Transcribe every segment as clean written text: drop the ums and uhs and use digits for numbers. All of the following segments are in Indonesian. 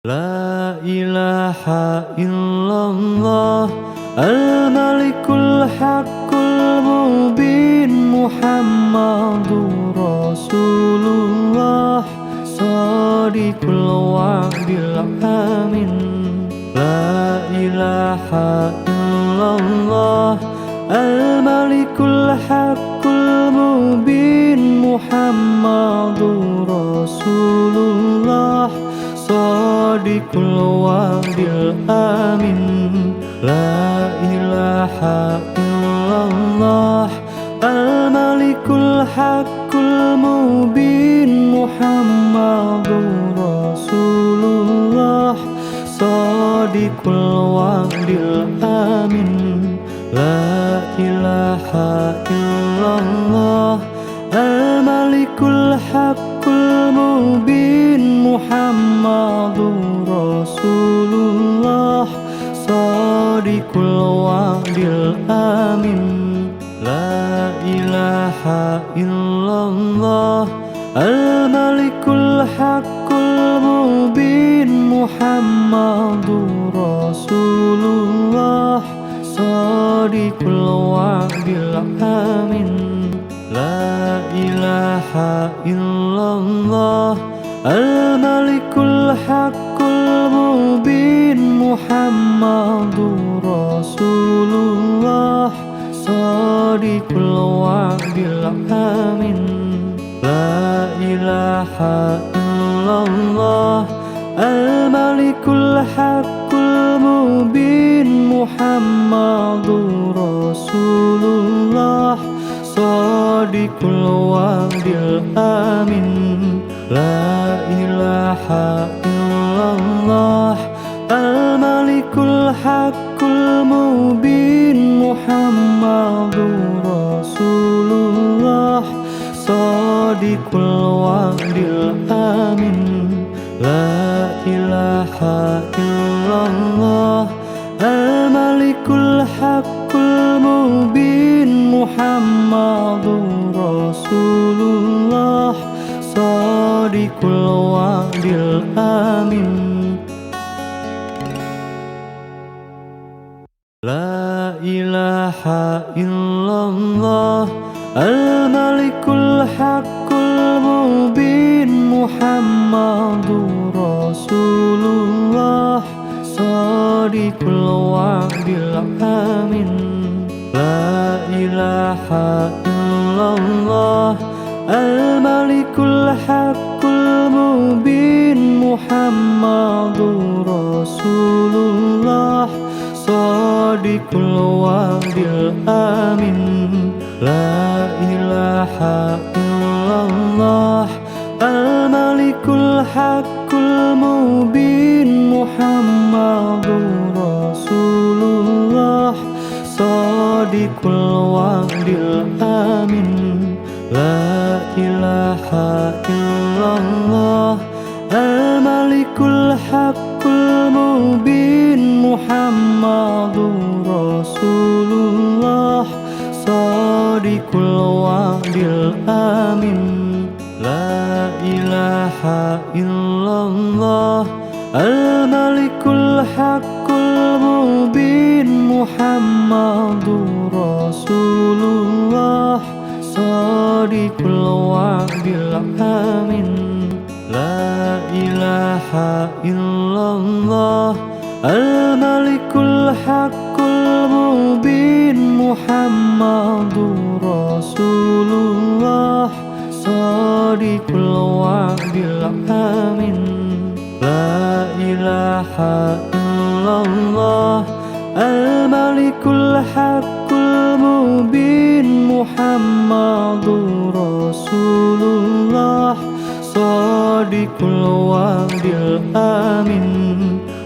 La ilaha illallah Al-Malikul Haqqul Mubin Muhammadur Rasulullah Shadiqul wa'dil amin. La ilaha illallah Al-Malikul Haqqul Mubin Muhammadur Rasulullah Shadiqul wa'dil amin. La ilaha illallah Al-Malikul Haqqul Mubin Muhammadur Rasulullah Shadiqul wa'dil amin. La ilaha illallah Al-Malikul Haqqul Mubin Muhammadur Rasulullah Shadiqul wa'dil amin. La ilaha illallah Al-Malikul Haqqul Mubin Muhammadur Rasulullah Shadiqul wa'dil amin. La ilaha illallah Al-Malikul Haqqul Mubin Muhammadur Rasulullah Shadiqul wa'dil amin. La ilaha illallah Al-Malikul Haqqul Mubin Muhammadur Rasulullah Shadiqul wa'dil amin. La ilaha illallah Al-Malikul Haqqul Mubin Muhammadur Rasulullah Shadiqul wa'dil amin. La ilaha illallah Al-Malikul Haqqul Mubin Muhammadur Rasulullah Shadiqul wa'dil amin. La ilaha illallah Al-Malikul Haqqul Mubin Muhammadur Rasulullah Shadiqul wa'dil amin. La ilaha illallah Al-Malikul Haqqul Mubin Muhammadur Rasulullah Shadiqul wa'dil amin. La ilaha illallah Al-Malikul Haqqul Mubin Muhammadur Rasulullah Shadiqul wa'dil amin. La ilaha illallah Al-Malikul Haqqul Mubin Muhammadur Rasulullah Shadiqul wa'dil amin. La ilaha illallah Al-Malikul Haqqul Mubin Muhammadur Rasulullah Shadiqul wa'dil amin. La ilaha illallah Al-Malikul Haqqul Mubin Muhammadur Rasulullah Shadiqul wa'dil amin. La ilaha illallah Al-Malikul Haqqul Mubin Muhammadur Rasulullah Shadiqul wa'dil amin.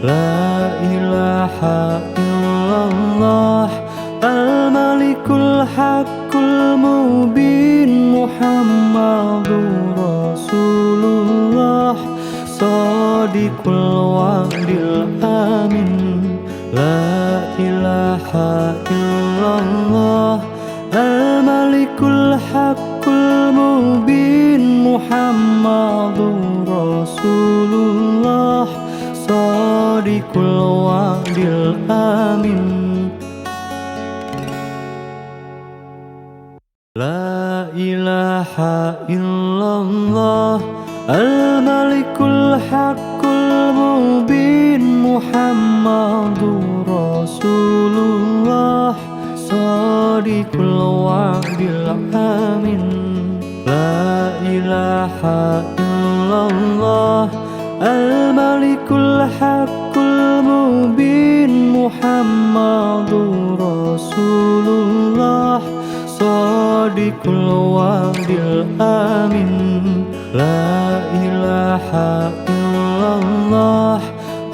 La ilaha illallah Al-Malikul Haqqul Mubin Muhammadur Rasulullah Shadiqul wa'dil amin. La ilaha illallah Al-Malikul Haqqul Mubin Muhammadur Rasulullah Sadiqul wa'dil amin. La ilaha illallah al-malikul haqqul mubin Muhammadur Rasulullah Sadiqul wa'dil amin. La ilaha illallah al-malikul haqqul mubin Muhammadur Rasulullah Sadiqul wa'dil amin. La ilaha illallah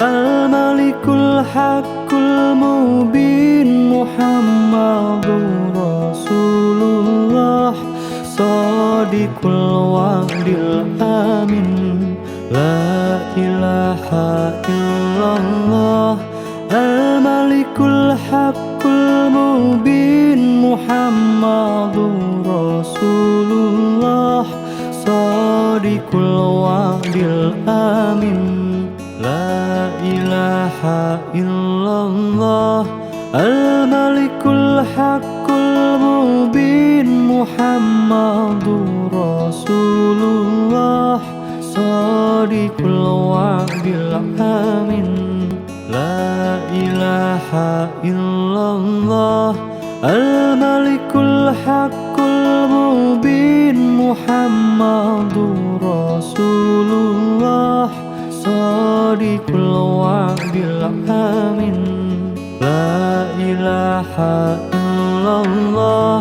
al-malikul haqqul mubin Muhammadur Rasulullah Sadiqul wa'dil amin. La ilaha illallah al-malikul haqqul mubin Muhammadur Rasulullah Sadiqul wa'dil amin. La ilaha illallah al-malikul haqqul mubin Muhammadur Rasulullah Sadiqul wa'dil amin. La ilaha illallah al-malikul haqqul mubin Muhammadur Rasulullah Sadiqul wa'dil amin. La ilaha illallah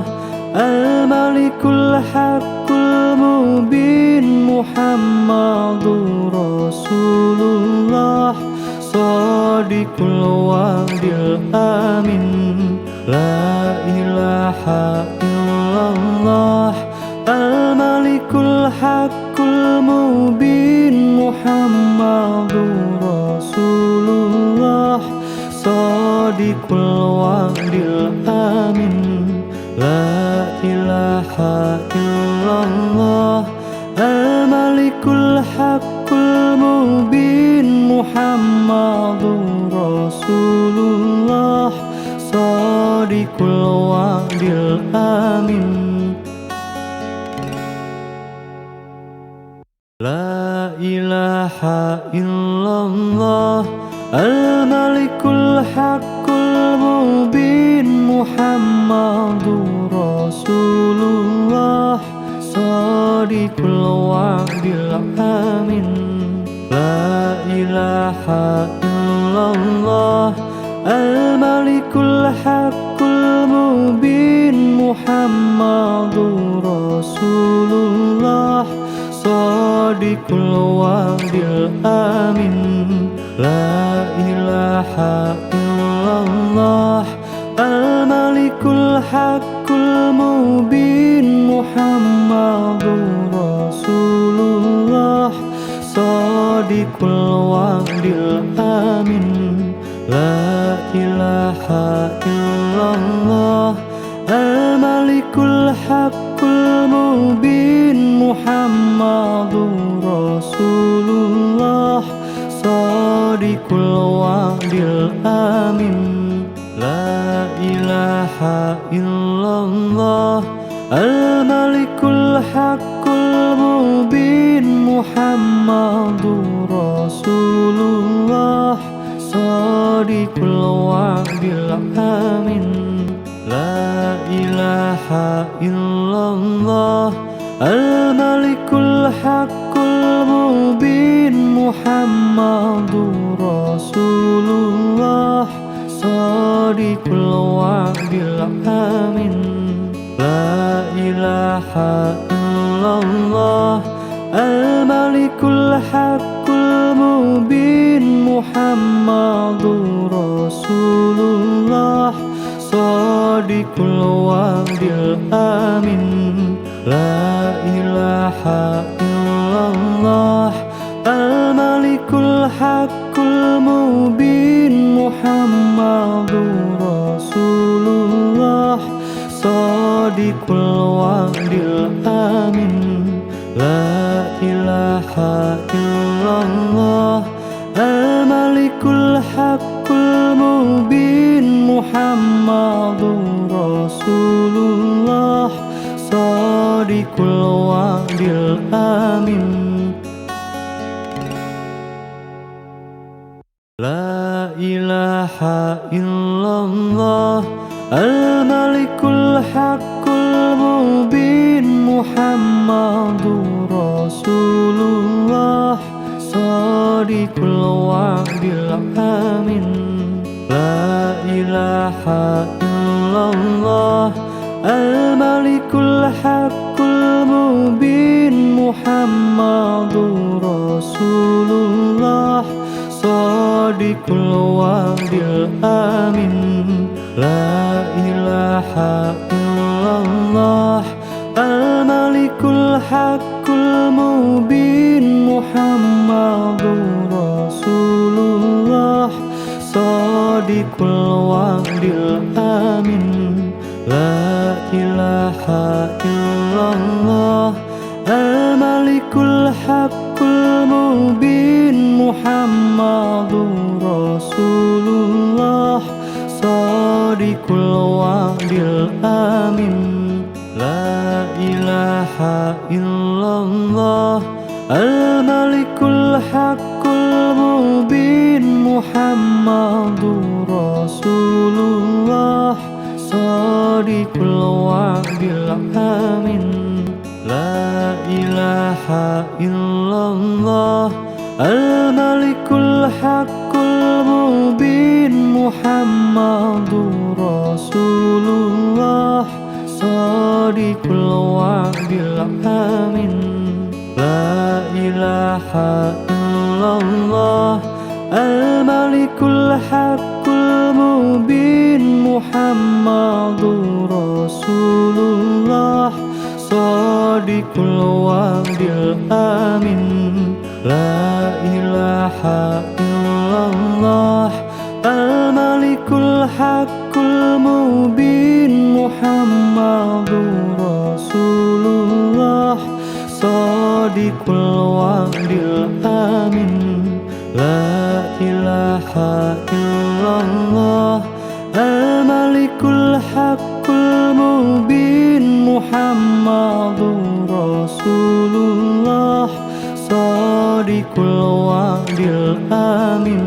al-malikul haqqul mubin Muhammadur Rasulullah Sadiqul wa'dil amin. La ilaha illallah al-malikul haqqul mubin Muhammadur Rasulullah Sadiqul wa'dil amin. La ilaha illallah al-malikul haqqul mubin Muhammadur Rasulullah Sadiqul wa'dil amin. La ilaha illallah al-malikul haqqul mubin Muhammadur Rasulullah Sadiqul wa'dil amin. La ilaha illallah al-malikul haqqul mubin Muhammadur Rasulullah Sadiqul wa'dil amin. La ilaha illallah al-malikul haqqul mubin Muhammadur Rasulullah Sadiqul wa'dil amin. La ilaha illallah al-malikul haqqul mubin Muhammadur Rasulullah Sadiqul wa'dil amin. La ilaha illallah al-malikul haqqul mubin Muhammadur Rasulullah Sadiqul wa'dil amin. La ilaha illallah al-malikul haqqul mubin Muhammadur Rasulullah Sadiqul wa'dil amin. La ilaha illallah al-malikul haqqul mubin Muhammadur Rasulullah Sadiqul wa'dil amin. La ilaha illallah al-malikul haqqul mubin Muhammadur Rasulullah Sadiqul wa'dil amin. La ilaha illallah al Al-Malikul Haqqul Mubin Muhammadur Rasulullah Shadiqul Wa'dil Amin. La ilaha illallah Al-Malikul Haqqul Mubin Muhammadur Rasulullah Shadiqul Wa'dil Amin. La ilaha illallah Al-Malikul Haqqul Mubin Muhammadur Rasulullah Shadiqul Wa'dil Amin. La ilaha illallah Al-Malikul Haqqul Mubin Muhammadur Rasulullah Shadiqul Wa'dil Amin. La ilaha illallah Al-Malikul Haqqul Mubin Muhammadur Rasulullah Shadiqul Wa'dil Amin. La ilaha illallah Al-Malikul Haqqul Mubin Muhammadur Rasulullah Shadiqul Wa'dil Amin. La ilaha illallah Al-Malikul Haqqul Mubin Muhammadur Rasulullah Shadiqul Wa'dil Amin. La ilaha illallah Al-Malikul Haqqul Mubin Muhammadur Rasulullah Shadiqul Wa'dil Amin. La ilaha illallah Al-Malikul Haqqul Mubin Muhammadur Rasulullah Shadiqul Wa'dil Amin. La ilaha illallah Al-Malikul Haqqul Mubin Muhammadur Rasulullah Shadiqul Wa'dil Amin.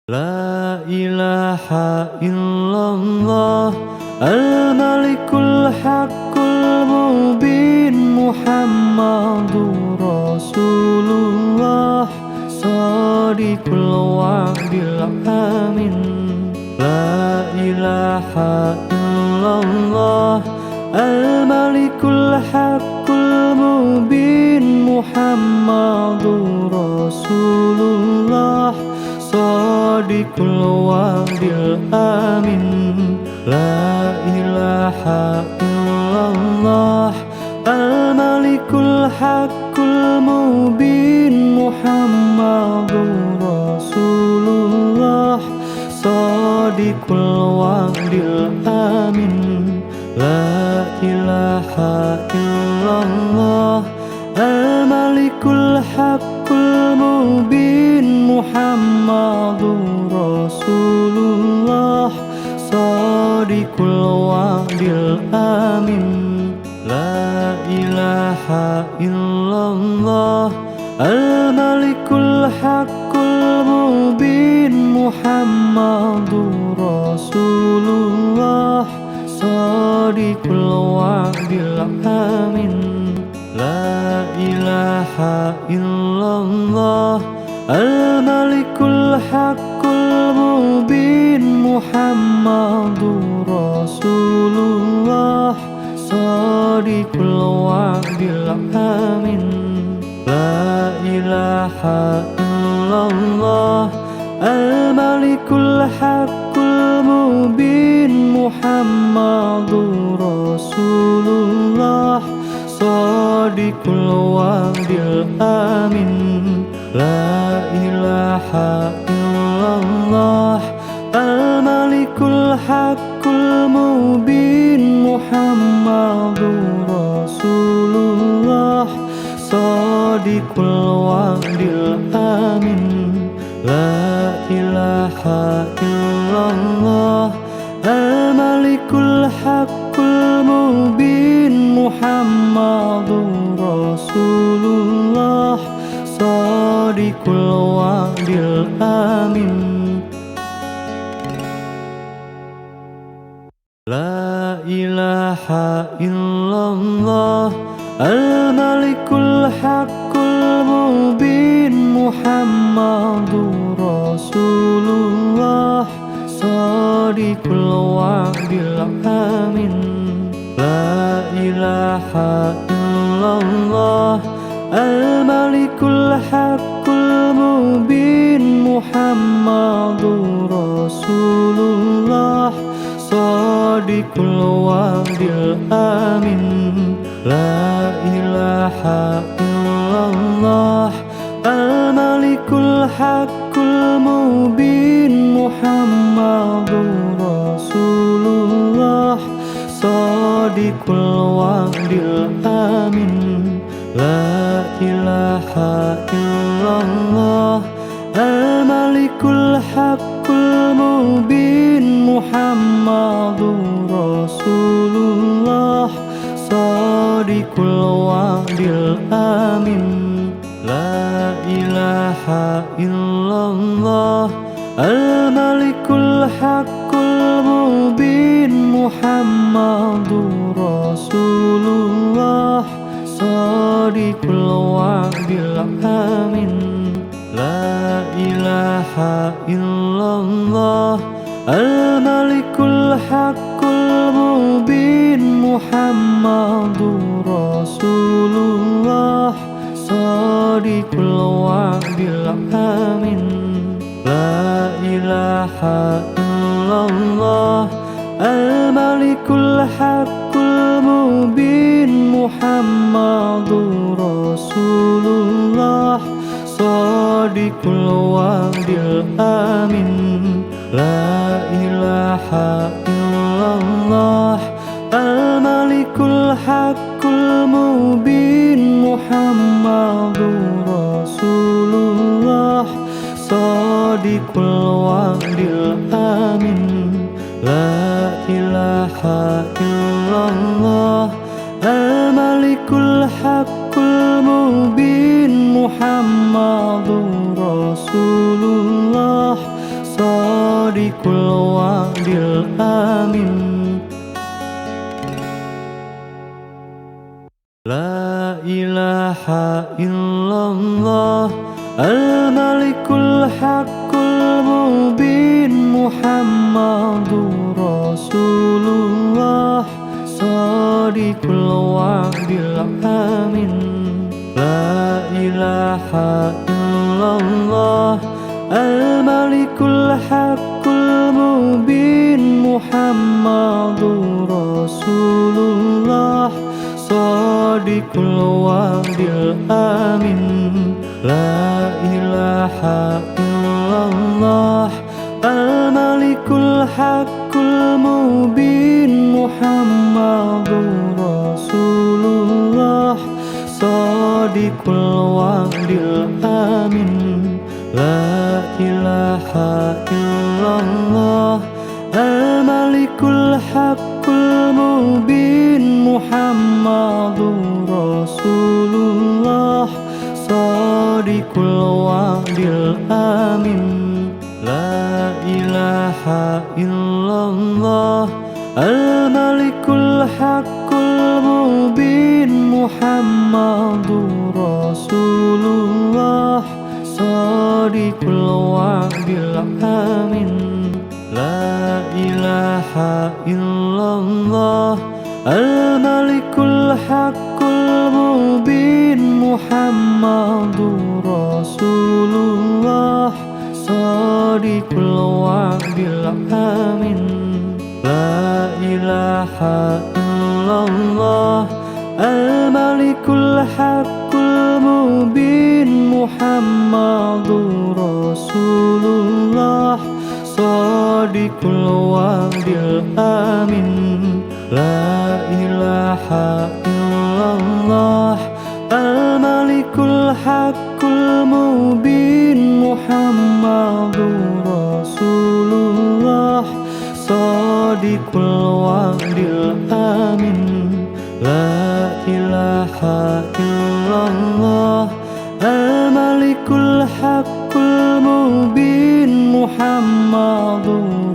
La ilaha illallah Al-Malikul Haqqul Mubin Muhammadur Rasulullah Shadiqul Wa'dil Amin. La ilaha illallah Al-Malikul Haqqul Mubin Muhammadur Rasulullah Shadiqul Wa'dil Amin. La ilaha illallah Al-Malikul Haqqul Mubin Muhammadur Rasulullah Shadiqul Wa'dil Amin. La ilaha illallah Al-Malikul Haqqul Mubin Muhammadur Rasulullah Shadiqul Wa'dil Amin. La ilaha illallah Al-Malikul Haqqul Mubin Muhammadur Rasulullah Shadiqul Wa'dil Amin. La ilaha illallah Al-Malikul Haqqul Mubin Muhammadur Rasulullah Shadiqul Wa'dil Amin. La ilaha illallah Al-Malikul Haqqul Mubin Muhammadur Rasulullah Shadiqul Wa'dil Amin. La ilaha illallah Al-Malikul Haqqul Mubin Muhammadur Rasulullah Shadiqul wa'dil amin. La ilaha illallah al-malikul haqqul mubin Muhammadur Rasulullah shadiqul wa'dil amin. La ilaha illallah al-malikul haqqul mubin Muhammadur Rasulullah shadiqul wa'dil amin. La ilaha illallah al-malikul haqqul mubin Muhammadur Rasulullah shadiqul wa'dil amin. La ilaha illallah al-malikul haqqul mubin Muhammadur Rasulullah shadiqul wa'dil amin. La ilaha illallah al-malikul haqqul mubin Muhammadur Rasulullah shadiqul wa'dil amin. La ilaha illallah al-malikul haqqul mubin Muhammadur Rasulullah shadiqul wa'dil amin. La ilaha illallah al-malikul haqqul mubin Muhammadur Rasulullah shadiqul wa'dil amin. La ilaha illallah al-malikul haqqul mubin Muhammadur Rasulullah shadiqul wa'dil amin. La ilaha illallah al-malikul haqqul mubin Muhammadur Rasulullah shadiqul wa'dil amin. La ilaha illallah al-malikul haqqul mubin Muhammadur Rasulullah shadiqul wa'dil amin. La ilaha illallah al-malikul haqqul mubin Muhammadur Rasulullah shadiqul wa'dil amin. La ilaha illallah al-malikul haqqul mubin Muhammadur Rasulullah shadiqul wa'dil amin. La ilaha illallah al-malikul haqqul mubin Muhammadur Rasulullah shadiqul wa'dil amin. La ilaha illallah al-malikul haqqul mubin Muhammadur Rasulullah shadiqul wa'dil amin. La ilaha illallah al-malikul haqqul mubin Muhammadur Rasulullah shadiqul wa'dil amin. La ilaha illallah al-malikul haqqul mubin Muhammadur Rasulullah shadiqul wa'dil amin. La ilaha illallah al-malikul haqqul mubin Muhammadur Rasulullah shadiqul wa'dil amin. La ilaha illallah al-malikul haqqul المبين محمد رسول الله صادق الوعد الأمين لا إله إلا الله الملك الحق المبين محمد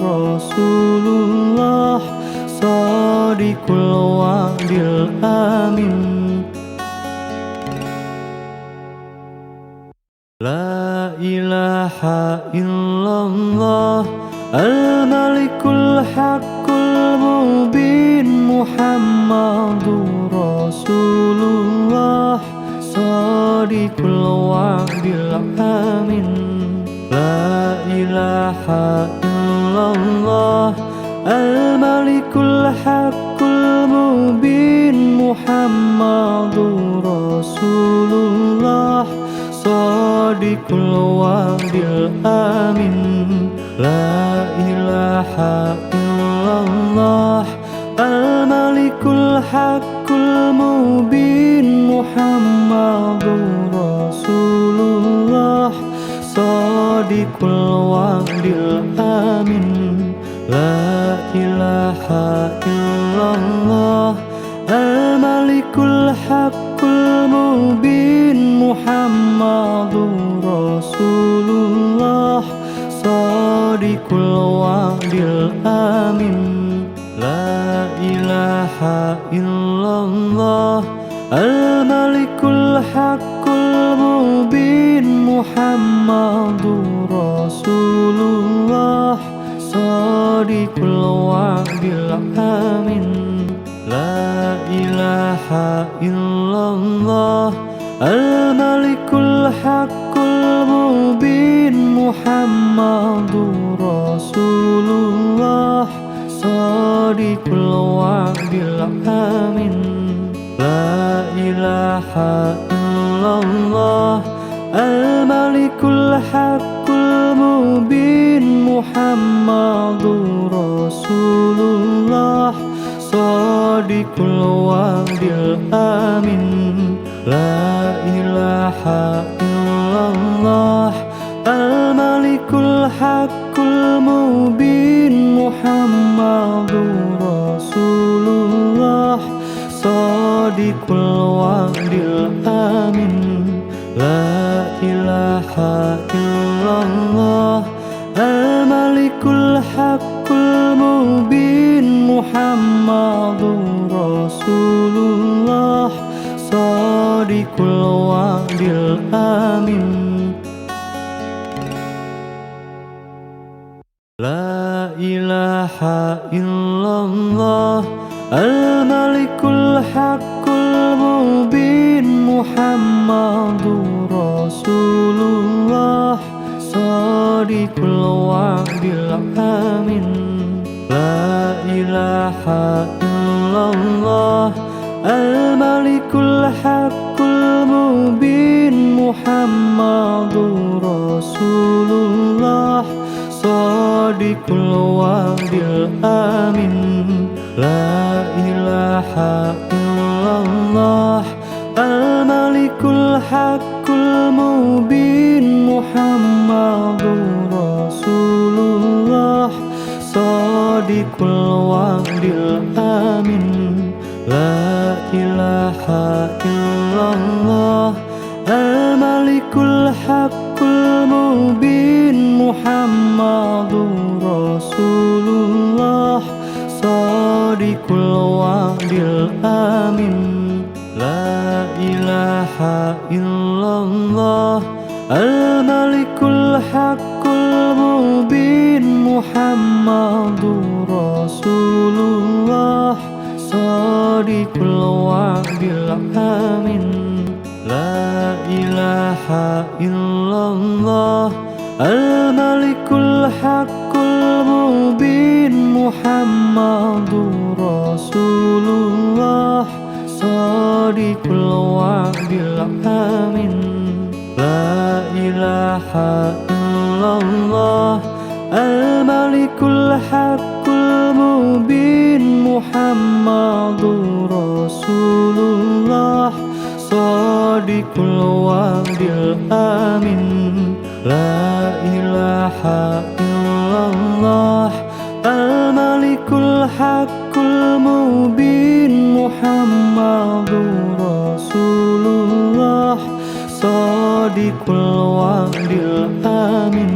رسول الله صادق الوعد الأمين لا إله إلا الله الملك الحق المبين محمد رسول الله صادق الوعد الأمين لا إله إلا الله الملك الحق المبين محمد رسول الله صادق الوعد الأمين لا إله إلا الله الملك الحق المبين محمد رسول الله صادق الوعد الأمين لا إله إلا الله الملك الحق المبين محمد رسول الله صادق الوعد الأمين لا إله إلا الله الملك الحق المبين محمد رسول الله صادق الوعد الأمين لا إله إلا الله الملك الحق المبين محمد رسول الله صادق الوعد الأمين لا إله إلا الله الملك الحق المبين محمد رسول الله صادق الوعد الأمين لا إله إلا الله الملك الحق المبين محمد رسول الله صادق الوعد الأمين لا إله إلا الله الملك الحق المبين محمد رسول الله صادق الوعد الأمين لا إله إلا الله الملك الحق المبين محمد رسول الله صادق الوعد الأمين لا إله إلا الله الملك الحق المبين محمد رسول الله صادق الوعد الأمين لا إله إلا الله الملك الحق المبين محمد رسول الله صادق الوعد الأمين لا إله إلا الله الملك الحق المبين محمد رسول الله صادق الوعد الأمين لا إله إلا الله الملك الحق المبين محمد رسول الله صادق الوعد الأمين لا إله إلا الله الملك الحق المبين محمد رسول الله صادق الوعد الأمين لا إله إلا الله الملك الحق المبين محمد رسول الله Shadiqul wa'dil amin. La ilaha illallah al-malikul haqqul mubin Muhammadur Rasulullah Shadiqul wa'dil amin.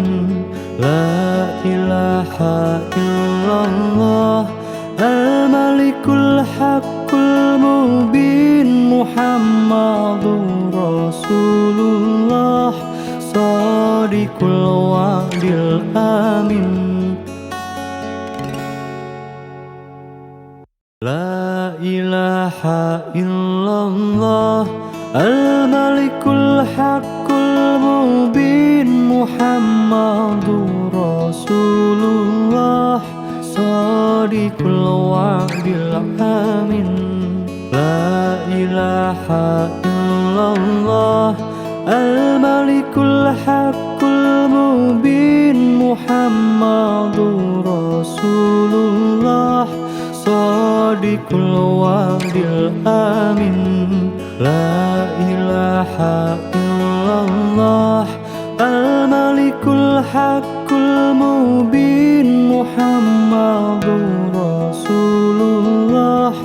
La ilaha illallah al-malikul haqqul mubin Muhammadur Rasulullah Shadiqul wa'dil amin. La ilaha illallah al-malikul haqqul mubin Muhammadur Rasulullah Shadiqul wa'dil amin. La ilaha illallah al-malikul haqqul mubin Muhammadur Rasulullah Shadiqul wa'dil amin. La ilaha illallah al-malikul haqqul mubin Muhammadur Rasulullah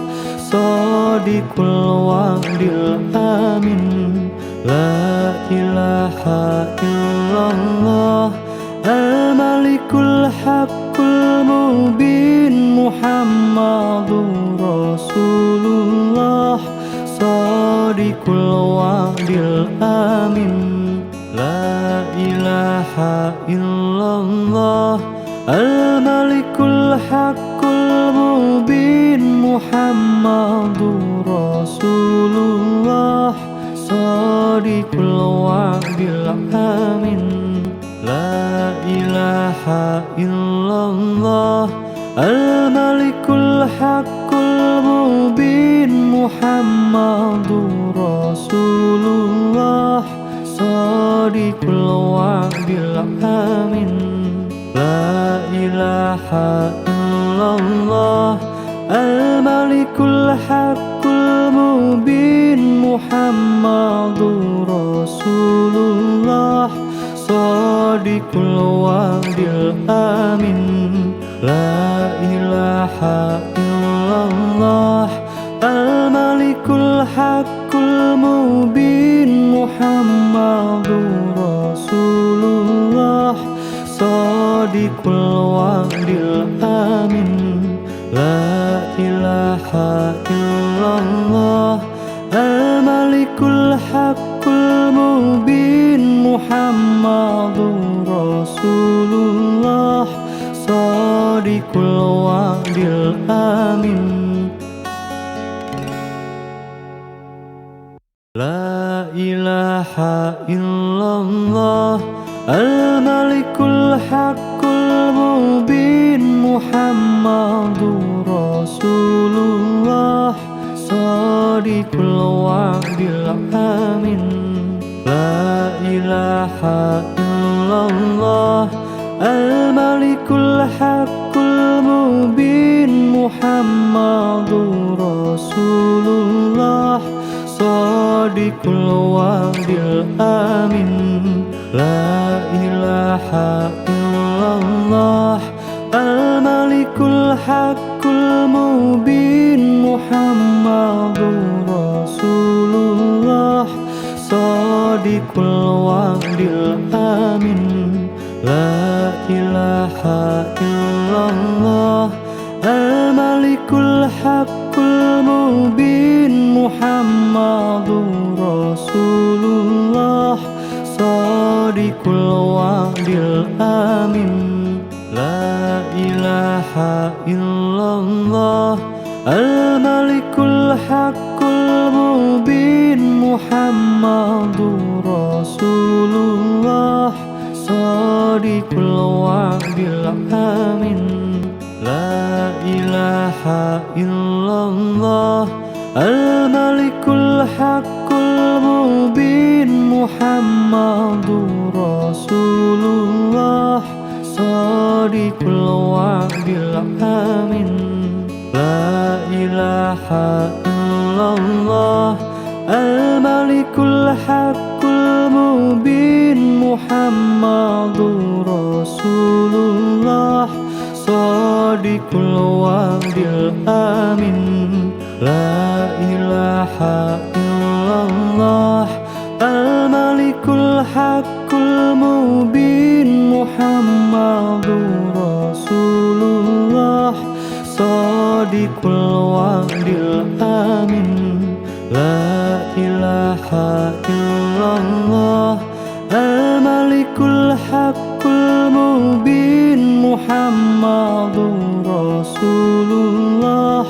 Shadiqul wa'dil amin. La ilaha illallah al-malikul haqqul mubin Muhammadur Rasulullah Shadiqul wa'dil amin. La ilaha illallah al-malikul haqqul mubin Muhammadur Rasulullah Shadiqul wa'dil amin. La ilaha illallah al-malikul haqqul mubin Muhammadur Rasulullah Shadiqul wa'dil amin. La ilaha illallah al-malikul haqqul mubin Muhammadur Rasulullah Shadiqul wa'dil amin. La ilaha illallah al-malikul haqqul mubin Muhammadur Rasulullah Shadiqul wa'dil amin. La ilaha illallah al-malikul haqqul mubin Muhammadur Rasulullah Shadiqul wa'dil amin. La ilaha illallah al-malikul haqqul mubin Muhammadur Rasulullah Shadiqul wa'dil amin. La ilaha illallah al-malikul haqqul mubin Muhammadur Rasulullah Shadiqul wa'dil amin. La ilaha illallah al-malikul haqqul mubin Muhammadur Rasulullah Shadiqul wa'dil amin. La ilaha illallah al-malikul haqqul mubin Muhammadur Rasulullah Shadiqul wa'dil amin. La ilaha illallah al-malikul haqqul mubin Muhammadur Rasulullah Shadiqul wa'dil amin. La ilaha illallah al-malikul haqqul mubin Muhammadur Rasulullah Shadiqul wa'dil amin. La ilaha illallah al-malikul Muhammadur Rasulullah Shadiqul wa'dil amin La ilaha illallah Al-Malikul Haqqul Mubin Muhammadur Rasulullah Shadiqul wa'dil amin La ilaha illallah Al-Malikul Haqqul Mubin Muhammadur Rasulullah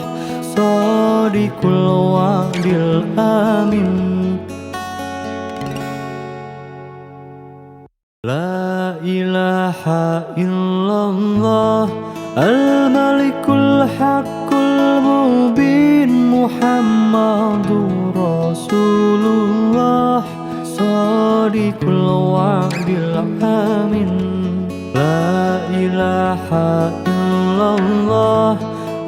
Shadiqul wa'dil amin La ilaha illallah Al-Malikul Haqqul Mubin Muhammadur Rasulullah Shadiqul wa'dil amin La ilaha illallah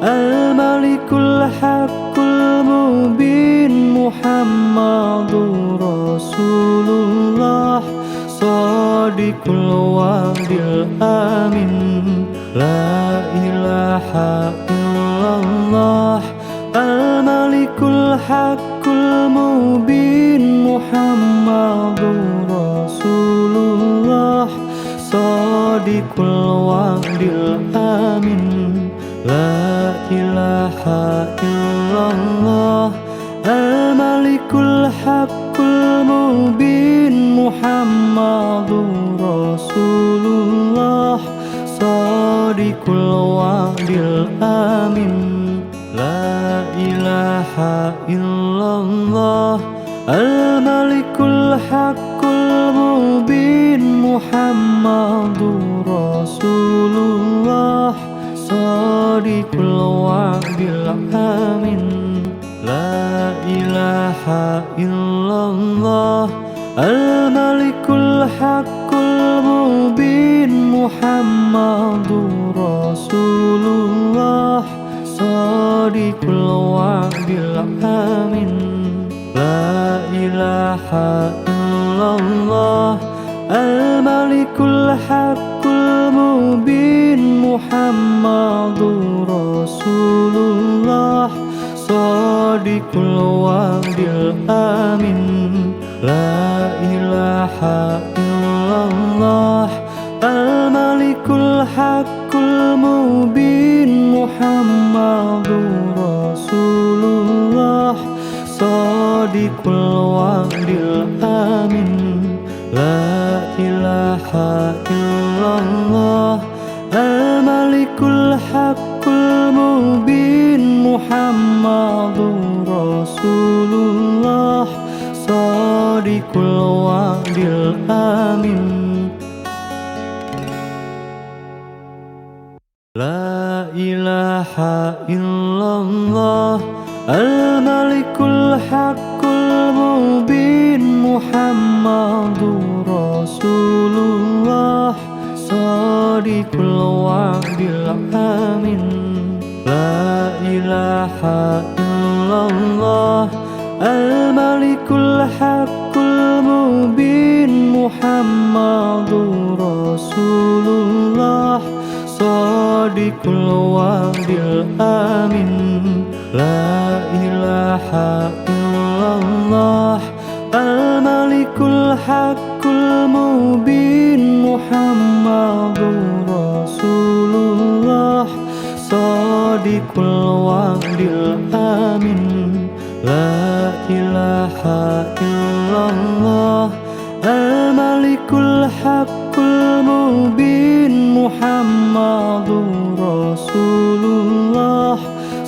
Al-Malikul Haqqul Mubin Muhammadur Rasulullah Shadiqul wa'dil amin La ilaha illallah Al-Malikul Haqqul Mubin Muhammadur Rasulullah Shadiqul wa'dil amin La ilaha illallah Al-Malikul Haqqul Mubin Muhammadur Rasulullah Shadiqul wa'dil amin La ilaha illallah Al-Malikul Haqqul Mubin Muhammadur Rasulullah Shadiqul wa'dil amin La ilaha illallah Al-Malikul Haqqul Mubin Muhammadur Rasulullah Shadiqul wa'dil amin La ilaha illallah Al-Malikul Haqqul Mubin Muhammadur Rasulullah Shadiqul wa'dil amin La ilaha illallah Al-Malikul Haqqul Mubin Muhammadur Rasulullah Shadiqul wa'dil amin La ilaha illallah Al-Malikul Haqqul Mubin Muhammadur Rasulullah Shadiqul wa'dil amin La ilaha illallah Al-Malikul Haqqul Mubin Muhammadur Rasulullah Shadiqul wa'dil amin La ilaha illallah Al-Malikul Haqqul Mubin Muhammadur Rasulullah Shadiqul wa'dil amin La ilaha illallah Al-Malikul Haqqul Mubin Muhammadur Rasulullah Shadiqul wa'dil amin La ilaha illallah Al-Malikul Haqqul Mubin Muhammadur Rasulullah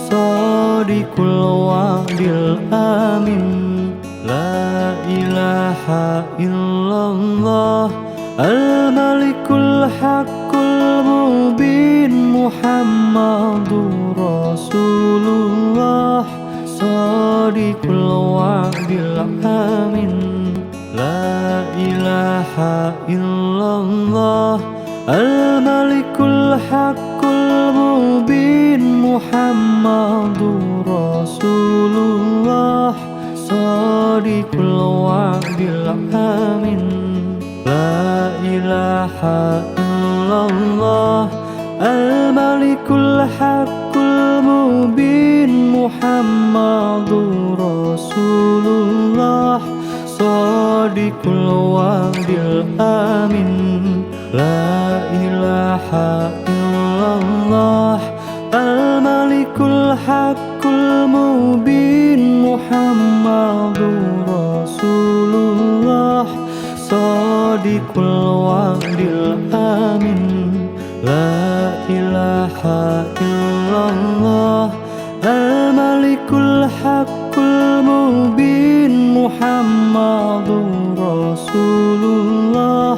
Shadiqul wa'dil amin La ilaha illallah Al-Malikul Haqqul Mubin Muhammadur Rasulullah Shadiqul wa'dil amin La ilaha illallah Al-Malikul Haqqul Mubin Muhammadur Rasulullah Shadiqul wa'dil amin La ilaha illallah al-malikul haqqul mubin Muhammadur Rasulullah shadiqul wa'dil amin la ilaha illallah al-malikul haqqul mubin Muhammadur Rasulullah shadiqul wa'dil amin la ilaha illallah al-malikul haqqul mubin Muhammadur Rasulullah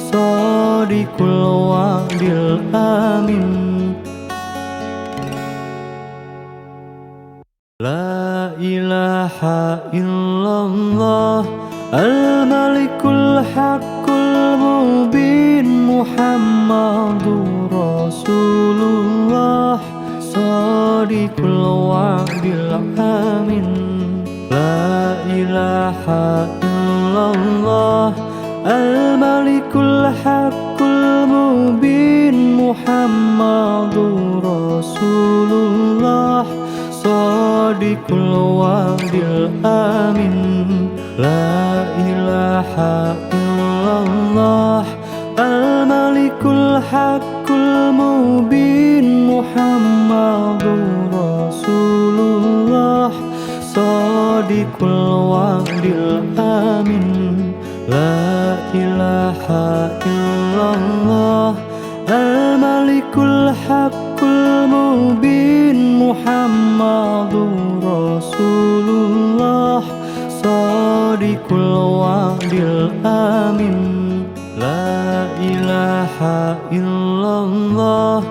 shadiqul wa'dil amin la ilaha illallah al-malikul haqqul mubin Muhammadur Rasulullah shadiqul wa'dil amin la ilaha illallah al-malikul haqqul mubin Muhammadur Rasulullah shadiqul wa'dil amin la ilaha illallah al-malikul haqqul mubin Muhammadur Rasulullah shadiqul wa'dil amin la ilaha illallah al-malikul haqqul mubin Muhammadur Rasulullah shadiqul wa'dil amin la ilaha illallah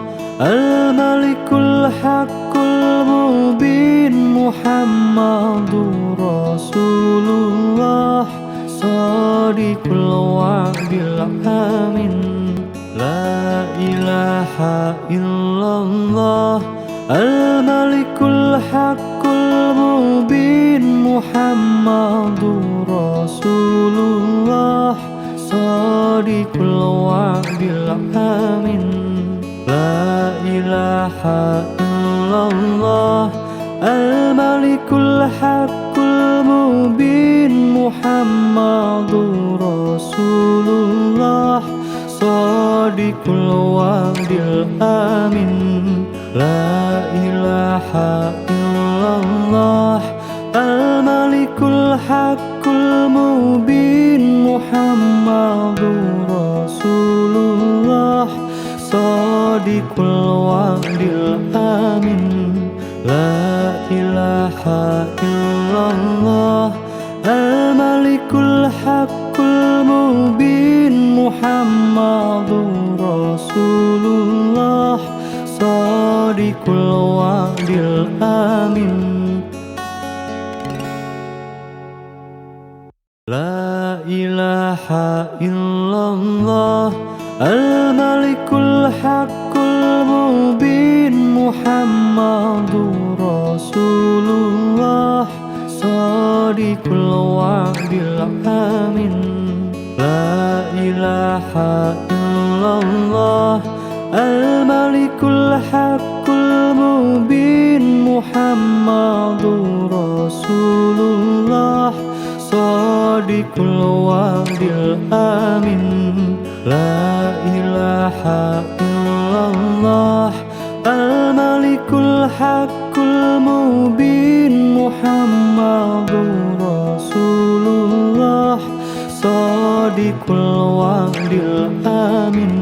al-malikul haqqul mubin Muhammadur Rasulullah shadiqul wa'dil amin la ilaha illallah al-malikul haqqul mubin Muhammadur Rasulullah shadiqul wa'dil amin la ilaha illallah al-malikul haqqul mubin Muhammadur Rasulullah shadiqul wa'dil amin la ilaha illallah al-malikul haqqul mubin Muhammadur Rasulullah shadiqul wa'dil amin la ilaha illallah al-malikul haqqul mubin Muhammadur Rasulullah shadiqul wa'dil amin la ilaha illallah al-malikul haqqul mubin Muhammadur Rasulullah shadiqul wa'dil amin la ilaha illallah al-malikul haqqul mubin Muhammadur Rasulullah shadiqul wa'dil amin la ilaha illallah al-malikul haqqul mubin Muhammadur Rasulullah shadiqul wa'dil amin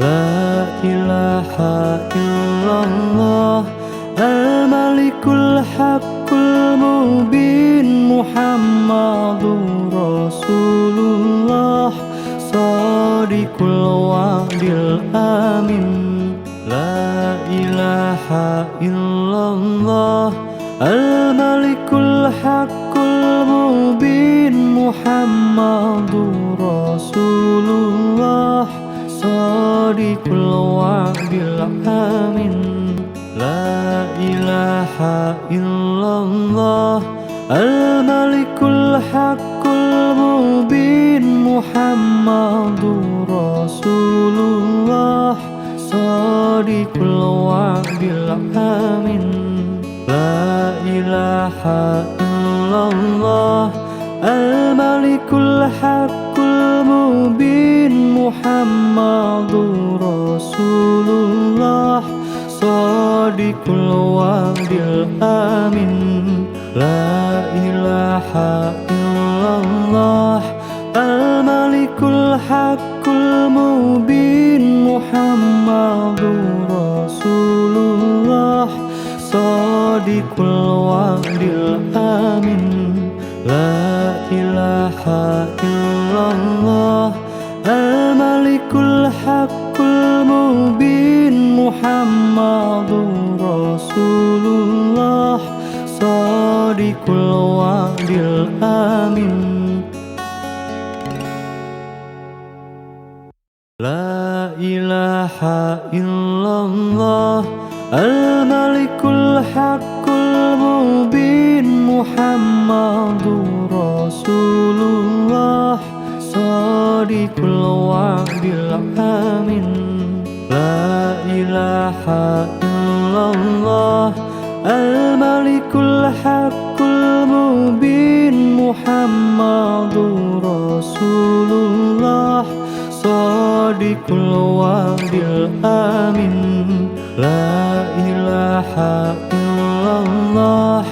la ilaha illallah al-malikul haqqul mubin Muhammadur Rasulullah shadiqul wa'dil amin la ilaha illallah al-malikul haqqul mubin Muhammadur Rasulullah shadiqul wa'dil amin la ilaha illallah al-malikul haqqul mubin Muhammad Rasulullah Shadiqul wa'dil amin La ilaha illallah Al-Malikul Haqqul Mubin Muhammadur Rasulullah Shadiqul wa'dil amin La ilaha illallah Al-Malikul Haqqul Mubin Muhammadur Rasulullah Shadiqul wa'dil amin La ilaha illallah Al-Malikul Haqqul Mubin Muhammadur Rasulullah Shadiqul wa'dil amin La ilaha illallah Al-Malikul Haqqul Mubin Muhammadur Rasulullah Shadiqul wa'dil amin La ilaha illallah Al-Malikul Haqqul Mubin Muhammadur Rasulullah Shadiqul wa'dil amin La ilaha illallah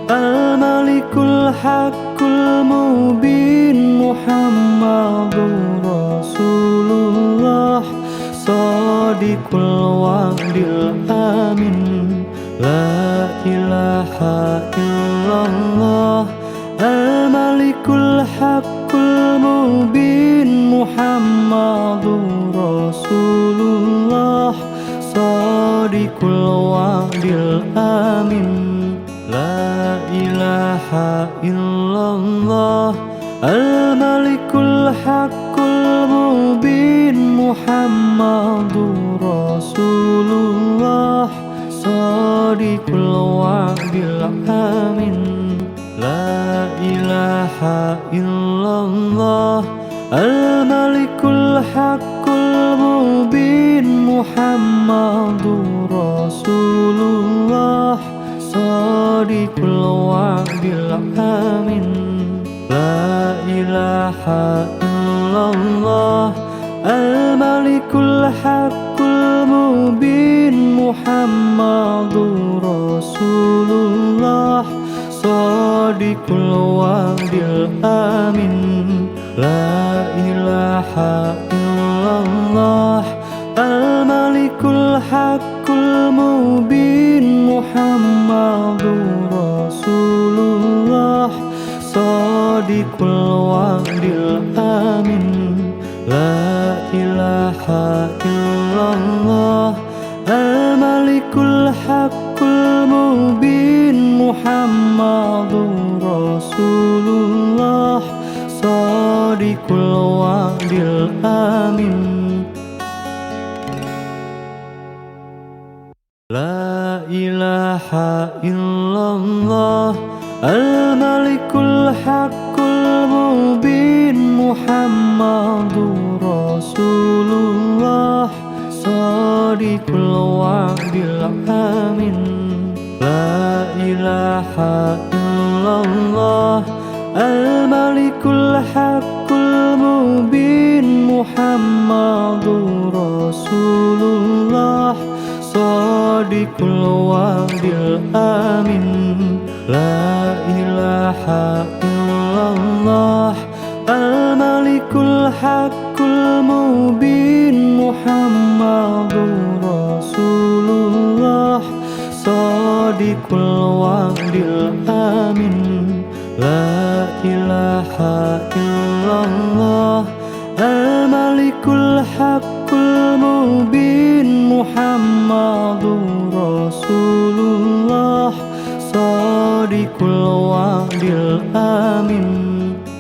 Al-Malikul Haqqul Mubin Muhammadur Rasulullah Shadiqul wa'dil amin La ilaha illallah Al-Malikul Haqqul Mubin Muhammadur Rasulullah Shadiqul wa'dil amin La ilaha illallah Al-Malikul Haqqul Mubin Muhammadur Rasulullah Shadiqul wa'dil amin La ilaha illallah Al-Malikul Haqqul Mubin Muhammadur Rasulullah Shadiqul wa'dil amin La ilaha illallah Al-Malikul Haqqul Mubin Muhammadur Rasulullah Shadiqul wa'dil amin La ilaha illallah Al-Malikul Haqqul Mubin Muhammadur Rasulullah Shadiqul wa'dil amin La ilaha illallah Al-Malikul Haqqul Mubin Muhammadur Rasulullah Shadiqul wa'dil amin La ilaha illallah Al-Malikul Haqqul Mubin Muhammadur Rasulullah Shadiqul wa'dil amin La ilaha illallah Al-Malikul Haqqul Mubin Muhammadur Rasulullah Shadiqul wa'dil amin La ilaha illallah Al-Malikul Haqqul Mubin Muhammadur Rasulullah Shadiqul wa'dil amin La ilaha illallah Al-Malikul Haqqul Mubin Muhammadur Rasulullah Shadiqul wa'dil amin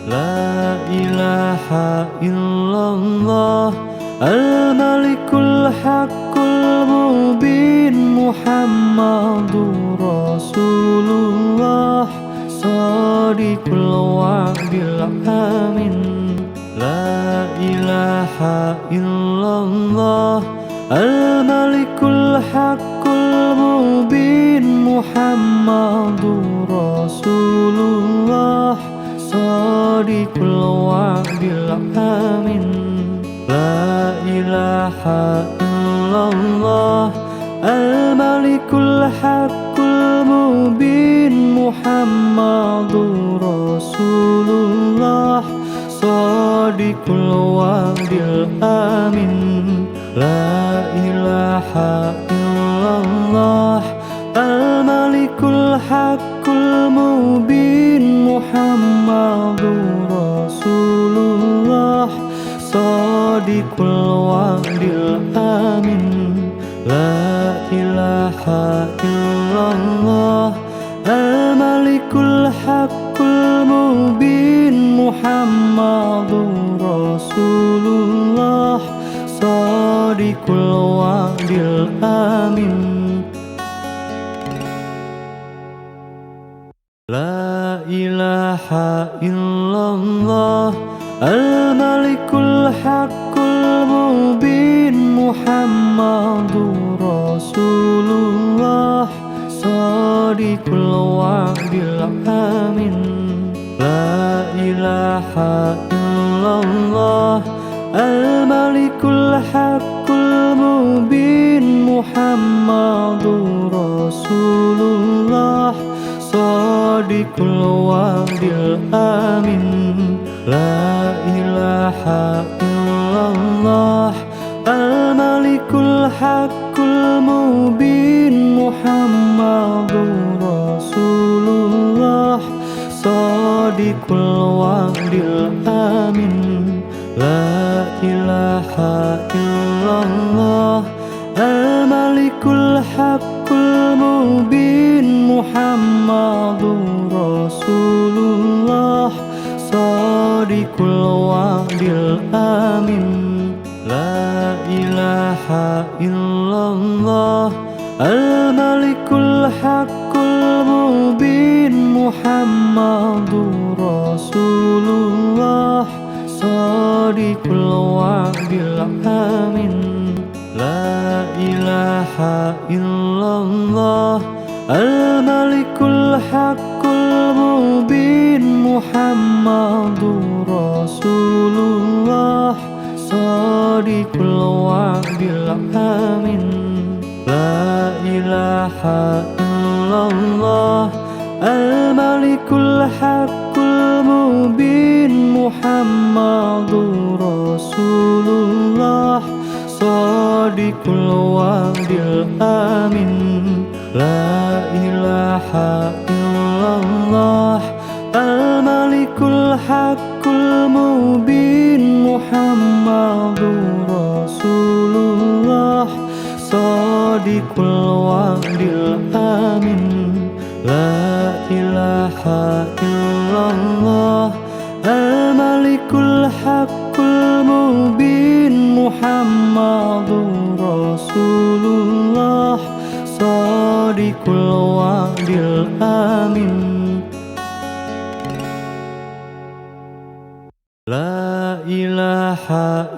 La ilaha illallah Al-Malikul Haqqul Mubin Muhammadur Rasulullah Shadiqul wa'dil amin لا إله إلا الله الملك الحق المبين محمد رسول الله صادق الوعد الأمين لا إله إلا الله الملك الحق المبين محمد رسول الله صادق الوعد الأمين لا إله إلا الله الملك الحق المبين محمد رسول الله صادق الوعد الأمين لا إله إلا الله الملك الحق المبين محمد رسول الله صادق الوعد الأمين لا إله إلا الله الملك الحق المبين محمد رسول الله صادق الوعد الأمين لا إله إلا الله الملك الحق المبين محمد رسول الله صادق الوعد الأمين لا إله إلا الله الملك الحق المبين محمد رسول الله صادق الوعد الأمين لا إله إلا الله الملك الحق المبين محمد رسول الله صادق الوعد الأمين لا إله إلا الله الملك الحق المبين محمد رسول الله صادق الوعد الأمين لا إله إلا الله الملك الحق المبين محمد رسول الله صادق الوعد الأمين لا إله إلا الله الملك الحق المبين محمد رسول الله صادق الوعد الأمين لا إله إلا الله الملك الحق المبين محمد رسول الله صادق الوعد الأمين لا إله إلا الله الملك الحق المبين محمد رسول الله صادق الوعد الأمين لا إله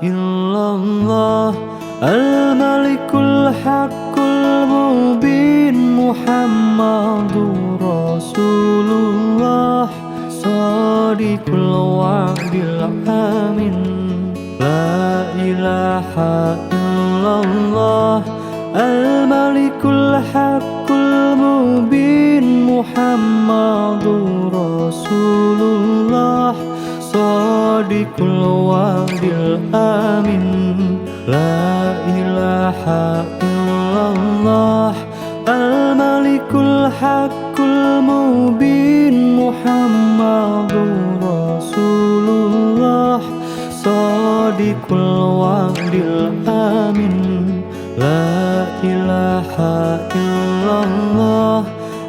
إلا الله الملك الحق المبين محمد رسول الله صادق الوعد الأمين لا إله إلا الله الملك الحق المبين محمد رسول الله صادق الوعد الأمين لا إله إلا الله الملك الحق المبين محمد رسول الله صادق الوعد الأمين لا إله إلا الله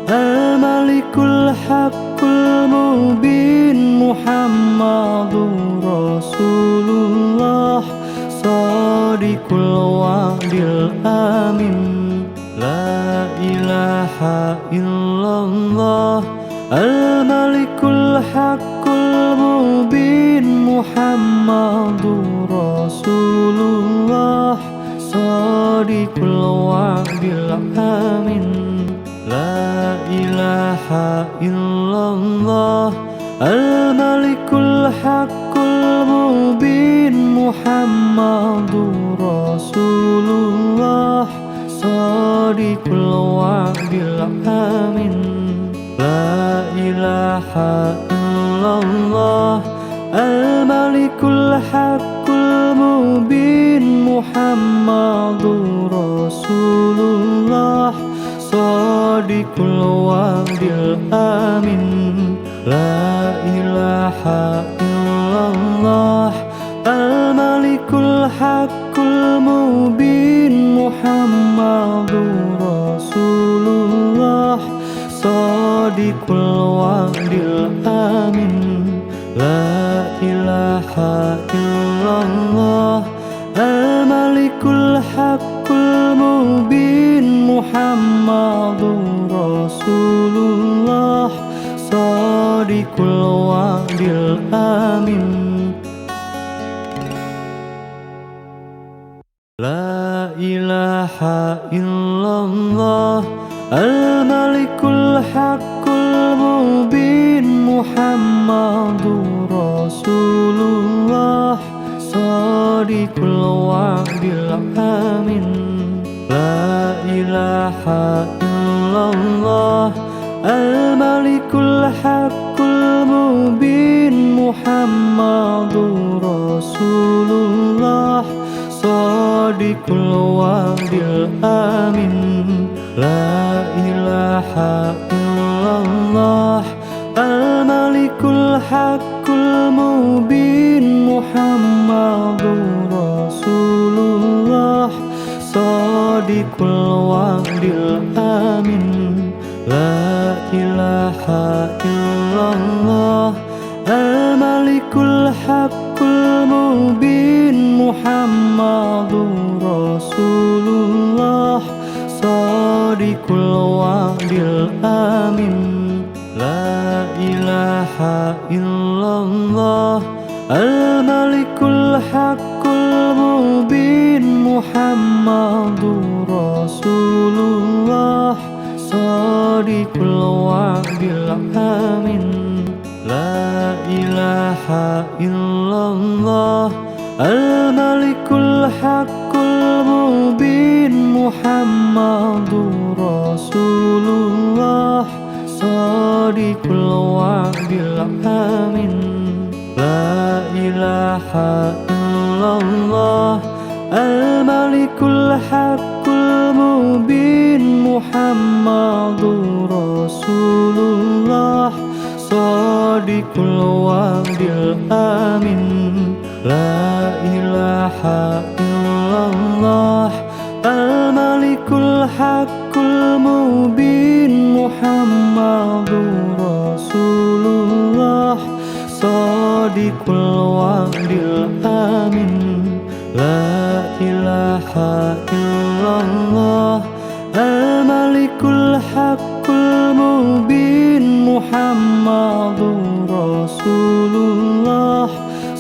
الملك الحق المبين محمد رسول الله صادق الوعد الأمين لا إله إلا الله الملك الحق المبين محمد Muhammadur Rasulullah Shadiqul wa'dil amin. La ilaha illallah Al-Malikul Haqqul Mubin Muhammadur Rasulullah Shadiqul wa'dil amin. La ilaha illallah Al-Malikul Haqqul Mubin Muhammadur Rasulullah Shadiqul wa'dil amin. La ilaha illallah Al-Malikul Haqqul Mubin Muhammadur Rasulullah Shadiqul wa'dil amin. La ilaha illallah Al-Malikul Haqqul Mubin Muhammadur Rasulullah Shadiqul wa'dil amin. La ilaha illallah Al-Malikul Haqqul Mubin Muhammadur Rasulullah Shadiqul wa'dil amin. La ilaha illallah Al-Malikul Haqqul Mubin Muhammadur Rasulullah Shadiqul wa'dil amin. La ilaha illallah Al-Malikul Haqqul Mubin Muhammadur Rasulullah Shadiqul wa'dil amin. La ilaha illallah Al-Malikul Haqqul Mubin Muhammadur Rasulullah Shadiqul wa'dil amin. La ilaha illallah Al-Malikul Haqqul Mubin Muhammadur Rasulullah Shadiqul wa'dil amin. La ilaha illallah Al-Malikul Haqqul Mubin Muhammadur Rasulullah Shadiqul wa'dil amin. La ilaha illallah Al-Malikul Haqqul Mubin Muhammadur Rasulullah Shadiqul wa'dil amin. La ilaha illallah Al-Malikul Haqqul Mubin Muhammadur Rasulullah Shadiqul wa'dil amin. La ilaha illallah Al-Malikul Haqqul Mubin Muhammadur Rasulullah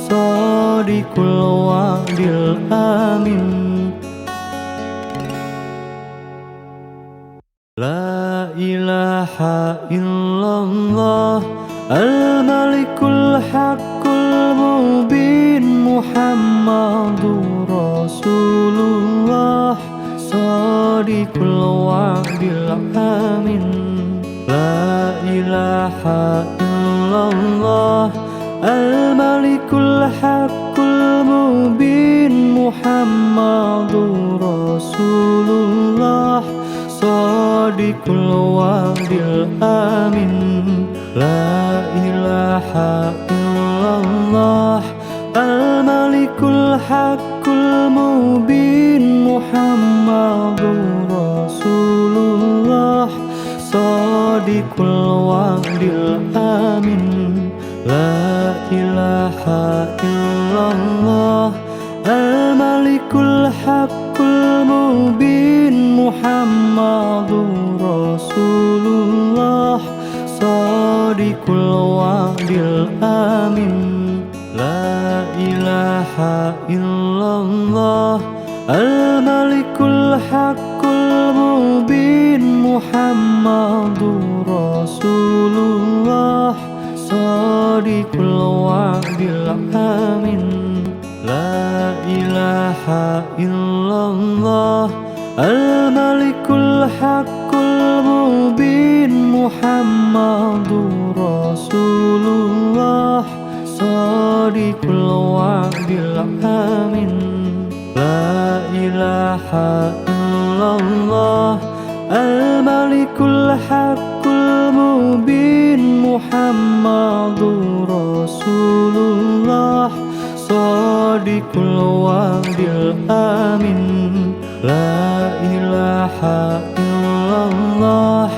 Shadiqul wa'dil amin. La ilaha illallah Al-Malikul Haqqul Mubin Muhammadur Rasulullah Shadiqul wa'dil amin. La ilaha illallah Al-Malikul Haqqul Mubin Muhammadur Rasulullah Shadiqul wa'dil amin. La ilaha illallah Al-Malikul Haqqul Mubin Muhammadur Rasulullah Shadiqul wa'dil amin. La ilaha illallah Al-Malikul Haqqul Mubin Muhammadur Rasulullah Shadiqul wa'dil amin. La ilaha الله الملك الحق المبين محمد رسول الله صادق الوعد الأمين لا إله إلا الله الملك الحق المبين محمد رسول الله صادق الوعد الأمين لا إله إلا الله الملك الحق المبين محمد رسول الله صادق الوعد الأمين لا إله إلا الله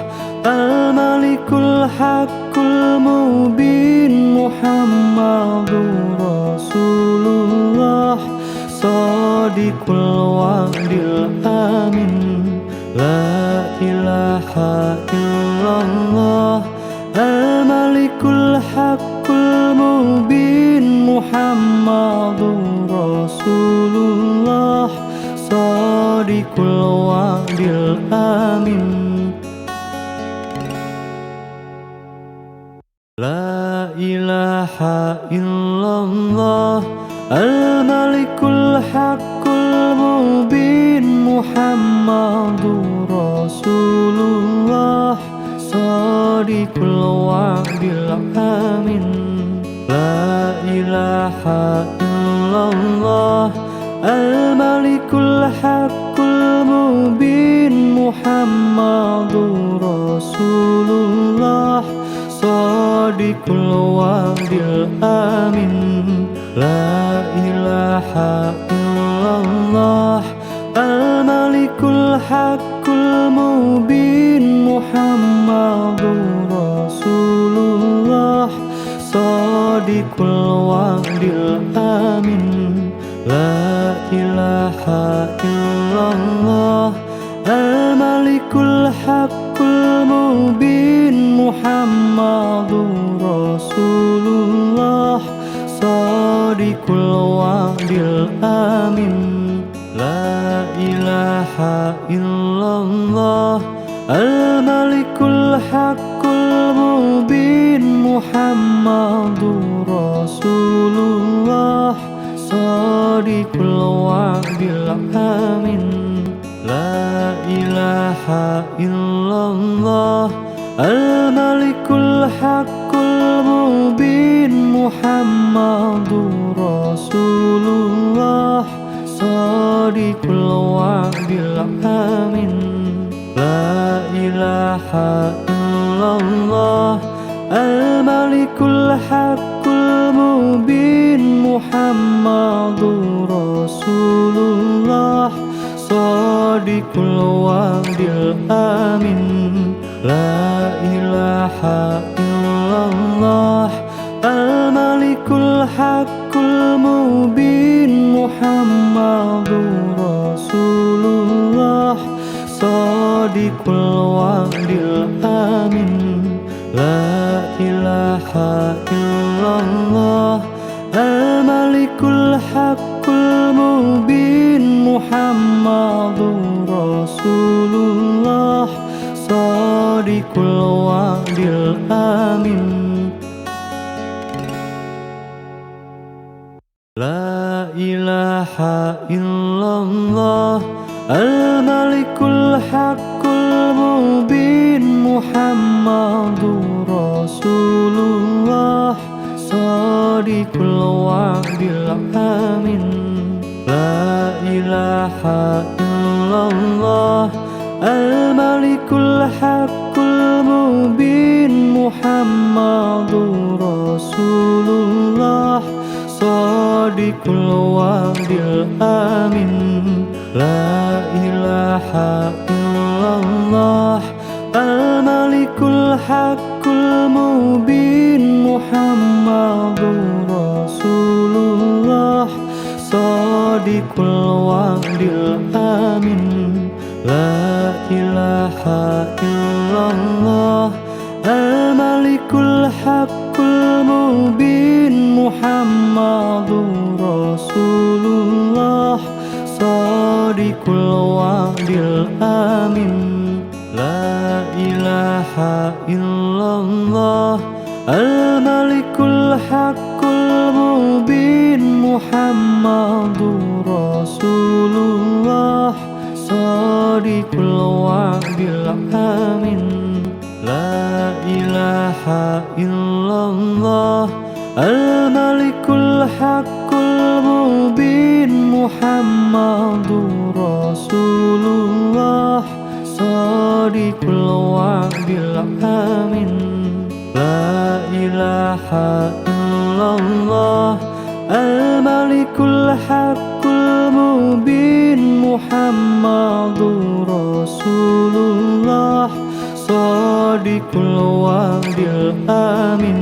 الملك الحق المبين محمد رسول الله صادق الوعد الأمين لا إله إلا الله الملك الحق المبين محمد رسول الله صادق الوعد الأمين لا إله إلا الله الملك الحق المبين محمد رسول الله صادق الوعد الأمين لا إله إلا الله الملك الحق المبين محمد رسول الله صادق الوعد الأمين لا إله إلا الله الملك الحق المبين محمد رسول الله صادق الوعد الأمين لا إله إلا الله الملك الحق المبين محمد رسول الله صادق الوعد الأمين لا إله إلا الله الملك الحق المبين محمد رسول الله صادق الوعد الأمين لا إله إلا الله الملك الحق المبين محمد رسول الله صادق الوعد الأمين لا إله إلا الله الملك الحق المبين محمد رسول الله صادق الوعد الأمين لا إله إلا الله الملك الحق المبين محمد رسول الله صادق الوعد الأمين لا إله إلا الله الملك الحق المبين محمد رسول الله صادق الوعد الأمين لا إله إلا الله الملك الحق المبين محمد رسول الله صادق الوعد الأمين لا إله إلا الله الملك الحق المبين محمد رسول الله صادق الوعد الأمين لا إله إلا الله الملك الحق المبين محمد رسول الله صادق الوعد الأمين لا إله إلا الله الملك الحق المبين محمد رسول الله Shadiqul wa'dil amin. La ilaha illallah al-malikul haqqul mubin Muhammadur Rasulullah Shadiqul wa'dil amin. La ilaha illallah al-malikul haqqul mubin Muhammadur Rasulullah Shadiqul wa'dil amin. La ilaha illallah al-malikul haqqul mubin Muhammadur Rasulullah Shadiqul wa'dil amin.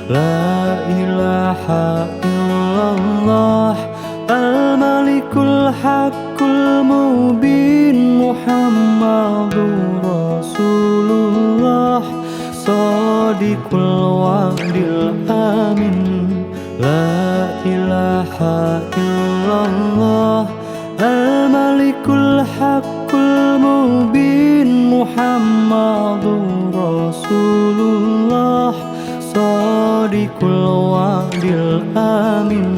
La ilaha illallah al-malikul haqqul mubin Muhammadur Rasulullah Shadiqul wa'dil amin. La ilaha illallah al-malikul haqqul mubin Muhammadur Rasulullah Shadiqul wa'dil amin.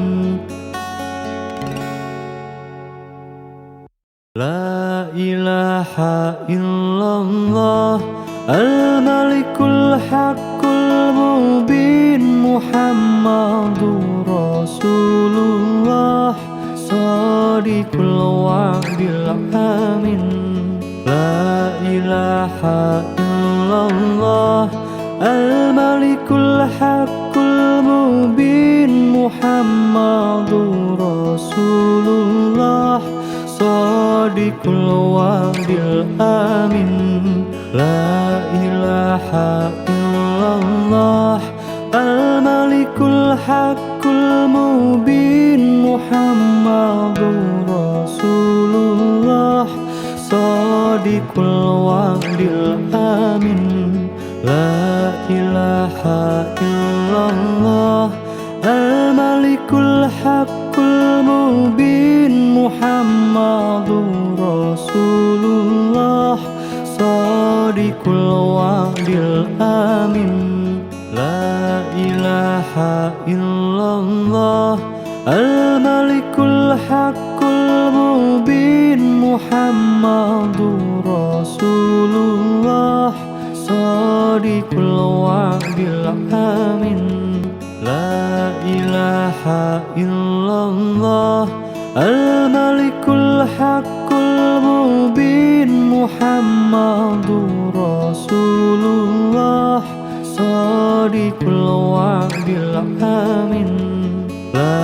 La ilaha illallah al-malikul haqqul mubin Muhammadur Rasulullah Shadiqul wa'dil amin. La ilaha illallah al-malikul haqqul mubin Muhammadur Rasulullah Shadiqul wa'dil amin. La ilaha illallah al-malikul haqqul mubin Muhammadur Rasulullah Shadiqul wa'dil amin. La ilaha illallah al-malikul haqqul mubin Muhammadur Rasulullah Shadiqul wa'dil amin. La ilaha illallah al-malikul haqqul mubin Muhammadur Rasulullah Shadiqul wa'dil amin. La ilaha illallah al-malikul haqqul mubin Muhammadur Rasulullah Shadiqul wa'dil amin. La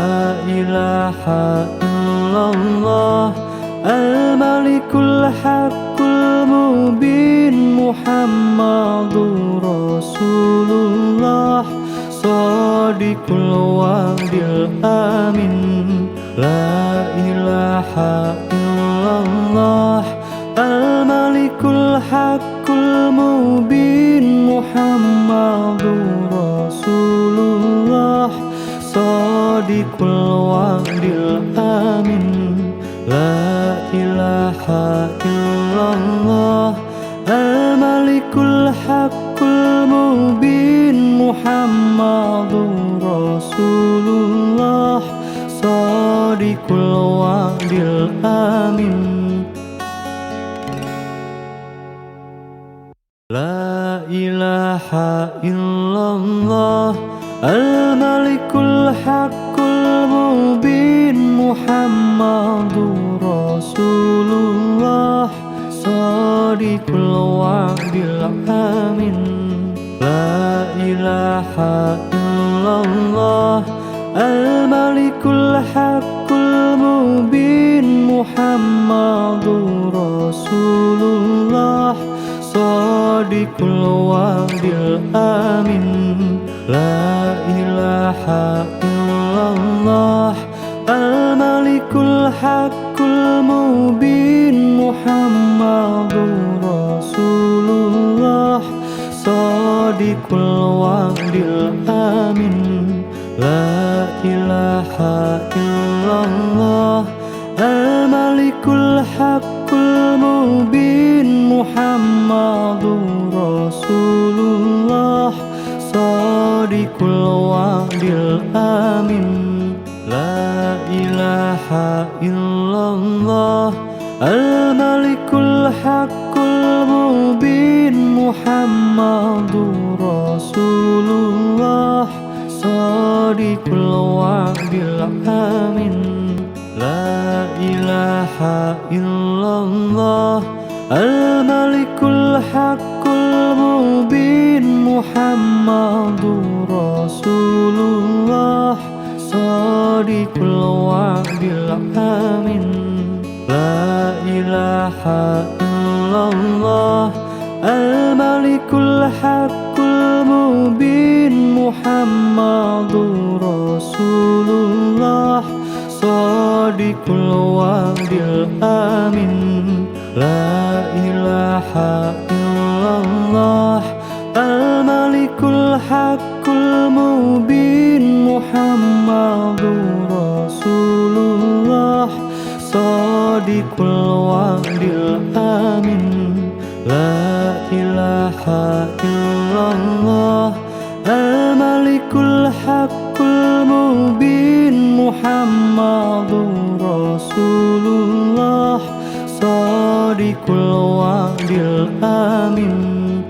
ilaha illallah al-malikul haqqul mubin Muhammadur Rasulullah Shadiqul wa'dil amin. La ilaha illallah al-malikul haqqul mubin Muhammadur Rasulullah Shadiqul wa'dil amin. La ilaha illallah al-malikul haqqul mubin Muhammadur Rasulullah Shadiqul wa'dil amin. La ilaha illallah al-malikul haqqul mubin Muhammadur Rasulullah Shadiqul wa'dil amin. La ilaha illallah al-malikul haqqul mubin Muhammadur Rasulullah Shadiqul wa'dil amin. La ilaha illallah al-malikul haqqul mubin Muhammadur Rasulullah Shadiqul wa'dil amin. La ilaha illallah al-malikul Al-Malikul Haqqul Mubin Muhammadur Rasulullah Shadiqul Wa'dil Amin La ilaha illallah Al-Malikul Haqqul Mubin Muhammadur Rasulullah Shadiqul Wa'dil Amin La ilaha illallah Al-Malikul Haqqul Mubin Muhammadur Rasulullah Shadiqul Wa'dil Amin La ilaha illallah Al-Malikul Haqqul Mubin Muhammadur Rasulullah Shadiqul Wa'dil Amin La ilaha illallah Al-Malikul Haqqul Mubin Muhammadur Rasulullah Shadiqul Wa'dil Amin La ilaha illallah Al-Malikul Haqqul Mubin Muhammadur Rasulullah Shadiqul Wa'dil Amin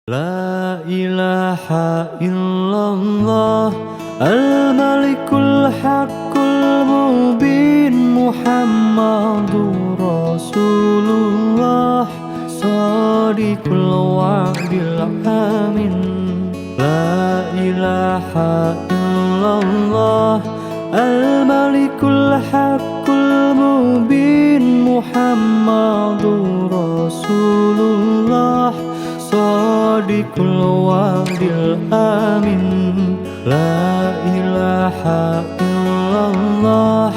La ilaha illallah Al-Malikul Haqqul Mubin Muhammadur Rasulullah Shadiqul Wa'dil Amin La ilaha illallah Al-Malikul Haqqul Mubin Muhammadur Rasulullah Shadiqul Wa'dil Amin La ilaha illallah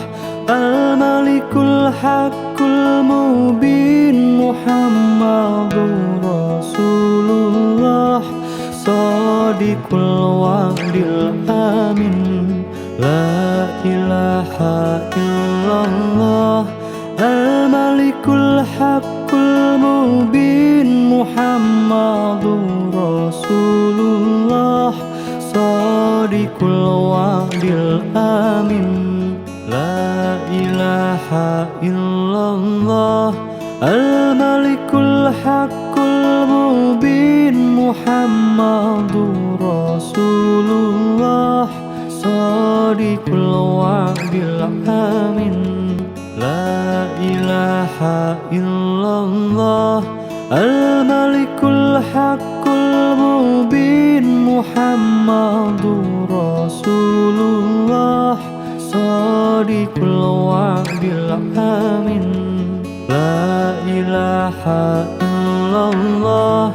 Al-Malikul Haqqul Mubin Muhammadur Rasulullah Shadiqul Wa'dil Amin La ilaha illallah Al-Malikul Haqqul Mubin Muhammadur Rasulullah Shadiqul Wa'dil Amin La ilaha illallah Al-Malikul Haqqul Mubin Muhammadur Rasulullah Shadiqul Wa'dil Amin La ilaha illallah Al-Malikul Haqqul Mubin Muhammadur Rasulullah Shadiqul Wa'dil Amin La ilaha illallah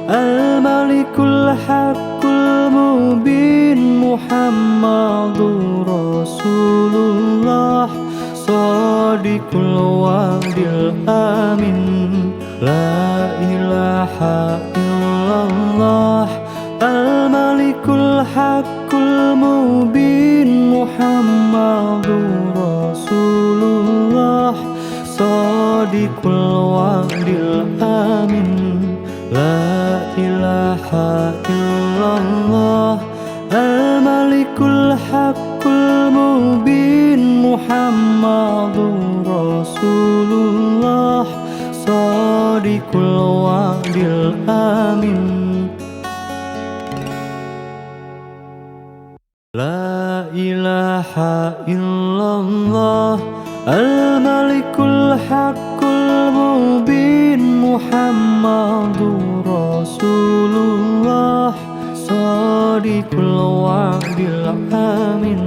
Al-Malikul Haqqul Mubin Muhammadur Rasulullah Shadiqul Wa'dil Amin La ilaha illallah Al-Malikul Haqqul Mubin Muhammadur Rasulullah Shadiqul Wa'dil Amin La ilaha illallah Al-Malikul Haqqul Mubin Muhammadur Rasulullah Shadiqul Wa'dil Amin La ilaha illallah Al-Malikul Haqqul Mubin Muhammadur Rasulullah Shadiqul Wa'dil Amin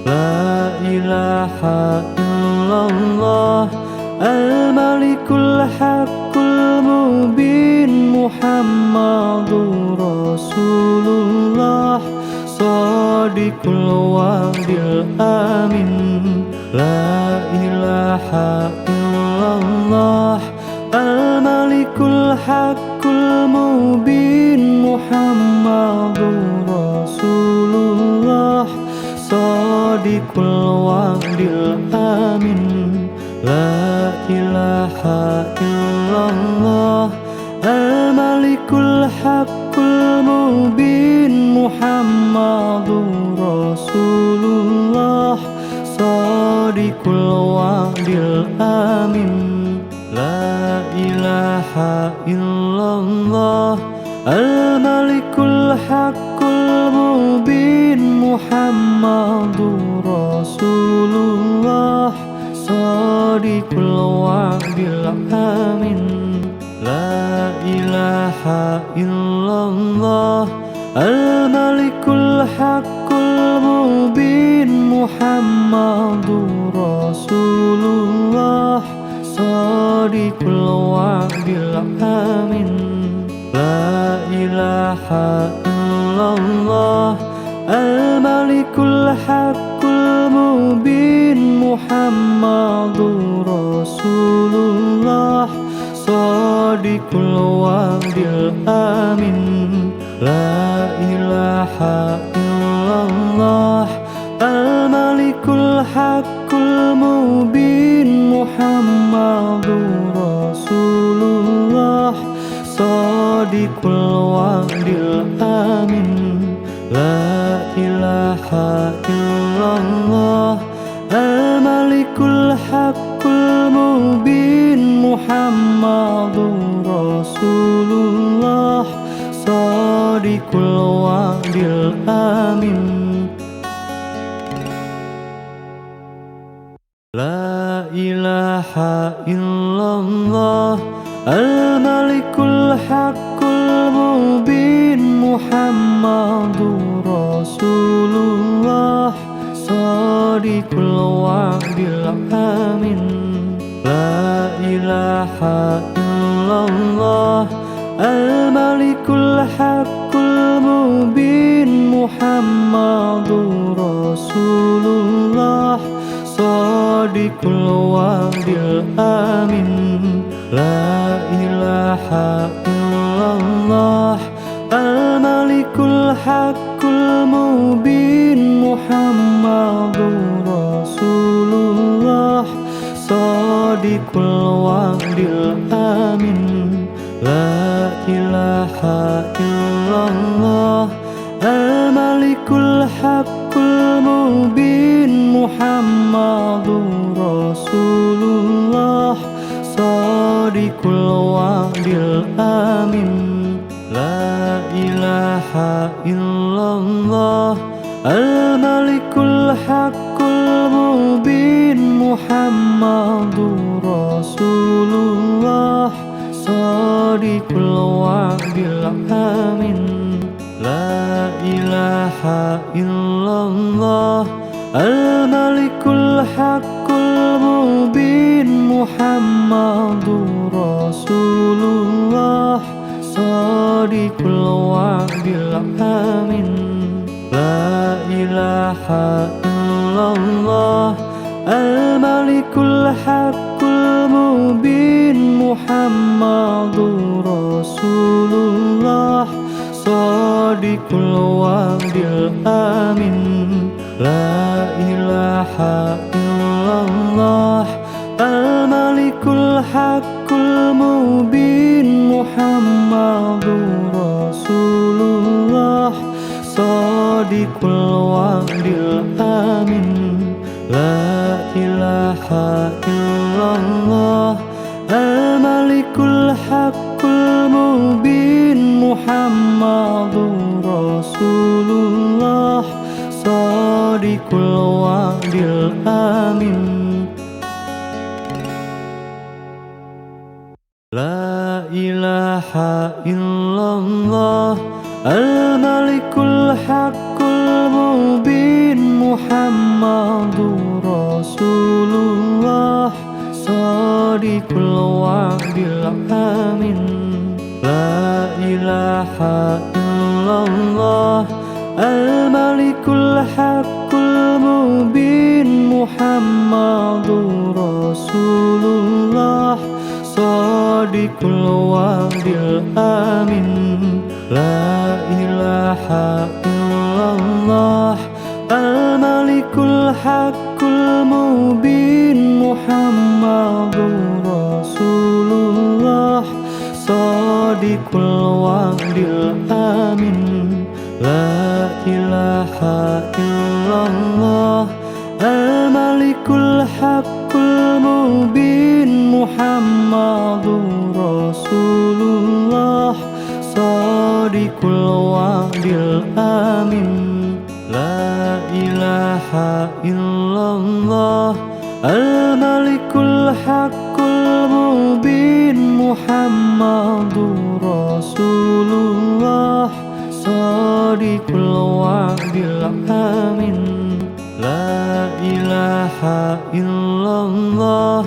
La ilaha illallah Al-Malikul Haqqul Mubin Muhammadur Rasulullah Shadiqul Wa'dil Amin La ilaha illallah Al-Malikul Haqqul Mubin Muhammadur Rasulullah Shadiqul wa'dil amin. La ilaha illallah al-malikul haqqul mubin Muhammadur Rasulullah sadiqul wa'dil amin. La ilaha illallah al-malikul haqqul mubin Muhammadur Rasulullah sadiqul wa'dil amin. La ilaha illallah al-malikul haqqul mubin Muhammadur Rasulullah sadiqul wa'dil amin. La ilaha illallah al-malikul haqqul mubin Muhammadur Rasulullah sadiqul wa'dil amin. La ilaha illallah al-malikul haqqul mubin Muhammadur Rasulullah sadiqul wa'dil amin. La ilaha illallah al-malikul haqqul mubin Muhammadur Rasulullah sadiqul wa'dil amin. La ilaha illallah al-malikul haqqul mubin Muhammadur Rasulullah sadiqul wa'dil amin. La ilaha illallah al-malikul haqqul mubin Muhammadur Rasulullah sadiqul wa'dil amin. La ilaha illallah al-malikul haqqul mubin Muhammadur Rasulullah sadiqul wa'dil amin. La ilaha illallah al-malikul haqqul mubin Muhammadur Rasulullah sadiqul wa'dil amin. La ilaha illallah al-malikul haqqul mubin Muhammadur Rasulullah sadiqul wa'dil amin. La ilaha illallah al-malikul haqqul mubin Muhammadur Rasulullah sadiqul wa'dil amin. La ilaha illallah al-malikul haqqul mubin Muhammadur Rasulullah sadiqul wa'dil amin. La ilaha illallah al-malikul haqqul mubin Muhammadur Rasulullah sadiqul wa'dil amin. La ilaha illallah al-malikul haqqul mubin Muhammadur Rasulullah sadiqul wa'dil amin. La ilaha illallah al-malikul haqqul mubin Muhammadur Rasulullah sadiqul wa'dil amin. La ilaha illallah al-malikul haqqul mubin Muhammadur Rasulullah sadiqul wa'dil amin. La ilaha illallah al-malikul haqqul المبين محمد رسول الله صادق الوعد الأمين لا إله إلا الله الملك الحق المبين محمد رسول الله صادق الوعد الأمين لا إله إلا الله الملك الحق المبين محمد رسول الله صادق الوعد الأمين لا إله إلا الله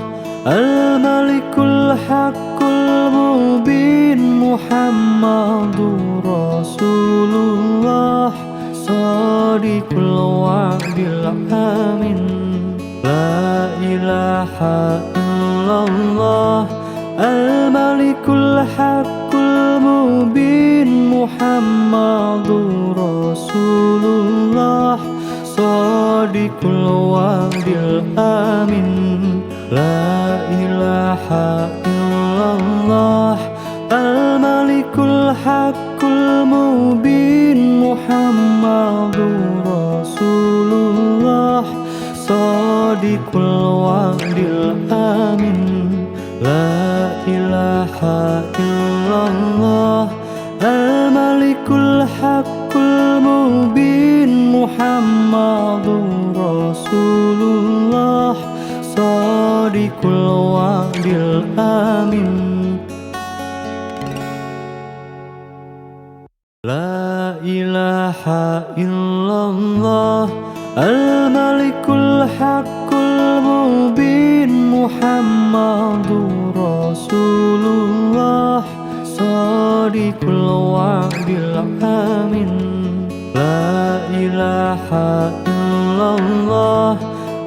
الملك الحق المبين محمد رسول الله صادق الوعد الأمين لا إله إلا الله الملك الحق المبين محمد رسول الله صادق الوعد الأمين لا إله إلا الله الملك الحق المبين محمد رسول الله صادق الوعد الأمين لا إله إلا الله الملك الحق المبين محمد رسول الله صادق الوعد الأمين لا إله إلا الله الملك الحق المبين محمد رسول الله صادق الوعد الأمين لا إله إلا الله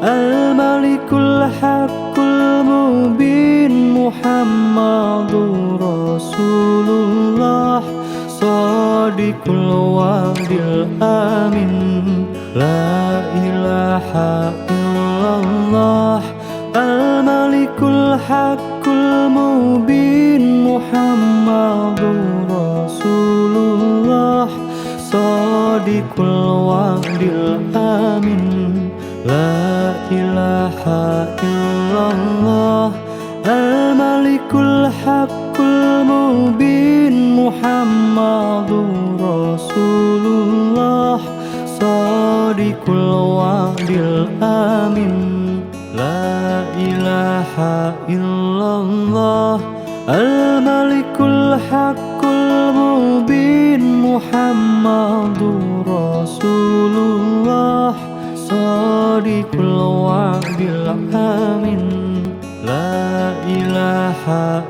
الملك الحق المبين محمد رسول الله صادق الوعد الأمين لا إله إلا الله الملك الحق المبين محمد رسول الله صادق الوعد الأمين لا إله إلا الله الملك الحق المبين محمد رسول الله صادق الوعد الأمين لا إله إلا الله الملك الحق المبين محمد رسول الله صادق الوعد الأمين لا إله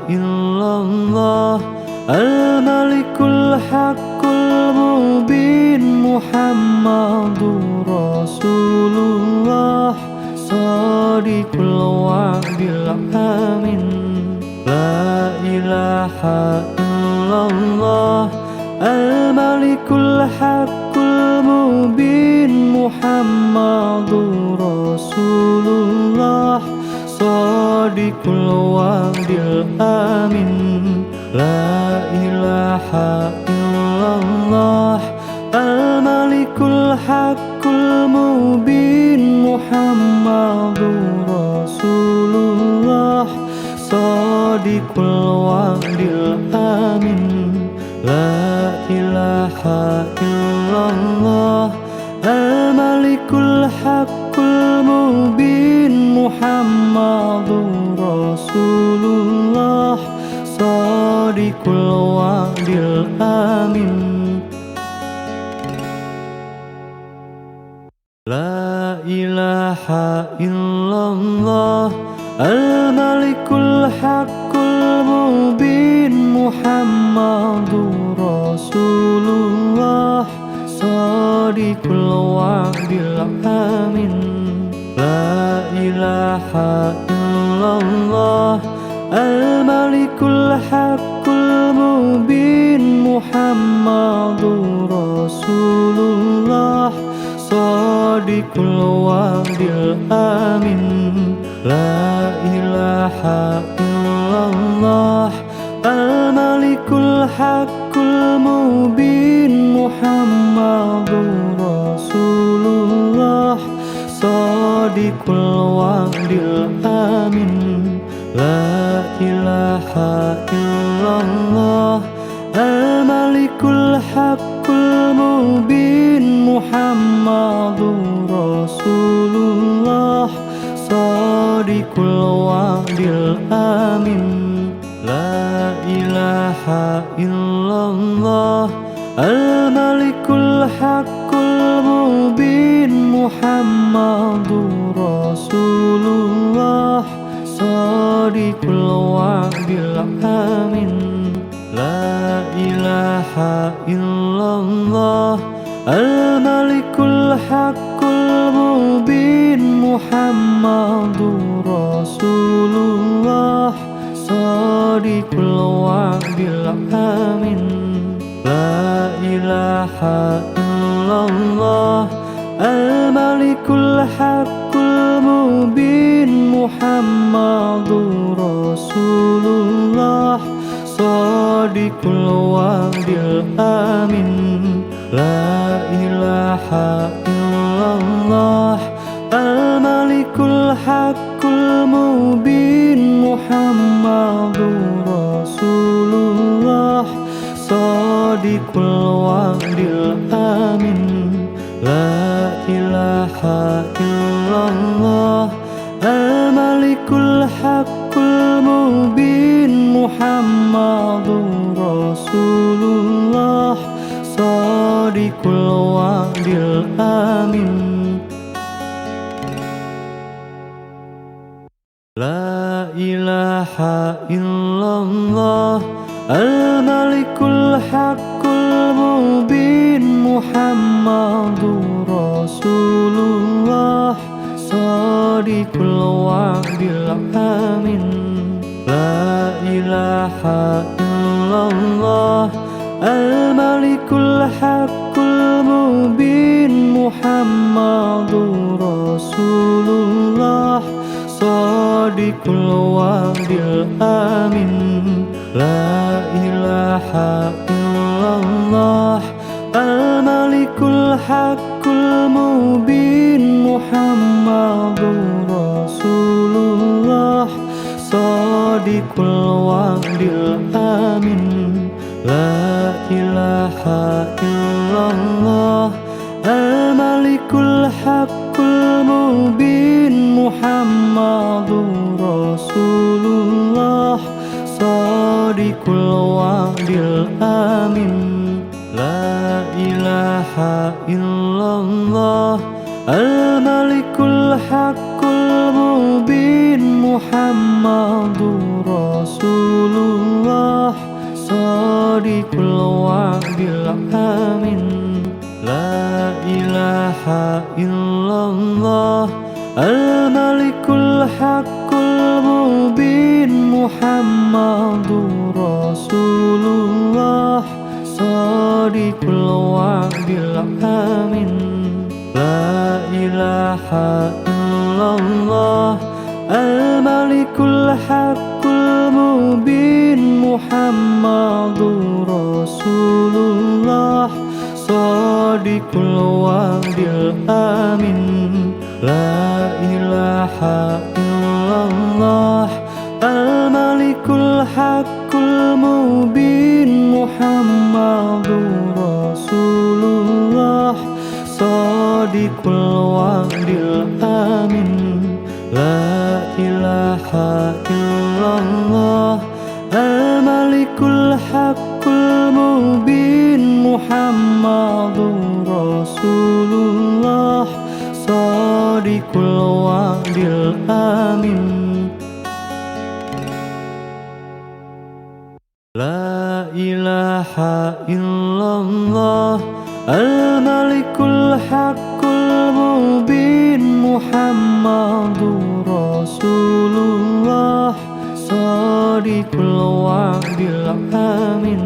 إلا الله الملك الحق المبين محمد رسول الله صادق الوعد الأمين لا إله إلا الله الملك الحق المبين محمد رسول الله صادق الوعد الأمين لا إله إلا الله الملك الحق المبين محمد رسول الله صادق الوعد الأمين لا إله إلا الله الملك الحق المبين محمد رسول الله صادق الوعد الأمين لا إله إلا الله الملك الحق المبين محمد رسول الله صادق الوعد الأمين لا إله إلا الله الملك الحق المبين محمد رسول الله صادق Sadiqul wa'dil amin. La ilaha illallah al-malikul haqqul mubin Muhammadur Rasulullah Sadiqul wa'dil amin. La ilaha illallah al-malikul haqqul mubin Muhammadur Rasulullah Sadiqul wa'dil amin. La ilaha illallah al-malikul haqqul mubin Muhammadur Rasulullah Sadiqul wa'dil amin. La ilaha illallah al-malikul haqqul mubin Muhammadur Rasulullah Sadiqul wa'dil amin. La ilaha illallah al-malikul haqqul mubin Muhammadur Rasulullah Sadiqul wa'dil amin. La ilaha illallah al-malikul haqqul mubin Muhammadur Rasulullah Sadiqul wa'dil amin. La ilaha illallah al-malikul haqqul mubin Muhammadur Rasulullah Sadiqul wa'dil amin. La ilaha illallah al-malikul haqqul mubin Muhammadur Rasulullah Sadiqul wa'dil amin. La ilaha illallah al-malikul haqqul mubin Muhammadur Rasulullah Sadiqul wa'dil amin. La ilaha illallah al-malikul haqqul mubin Muhammadur Rasulullah Sadiqul wa'dil amin. La ilaha illallah al-malikul haqqul mubin Muhammadur Rasulullah Sadiqul wa'dil amin. La ilaha illallah al-malikul haqqul mubin Muhammadur Rasulullah Sadiqul wa'dil amin. La ilaha illallah al-malikul haqqul mubin Muhammadur Rasulullah Sadiqul wa'dil amin. La ilaha illallah al-malikul haqqul mubin Muhammadur Rasulullah Sadiqul wa'dil amin. La ilaha illallah al-malikul haqqul mubin Muhammadur Rasulullah Sadiqul wa'dil amin. La ilaha illallah al-malikul haqqul mubin Muhammadur Rasulullah Sadiqul wa'dil amin. La ilaha illallah al-malikul haqqul mubin Muhammadur Rasulullah Sadiqul wa'dil amin.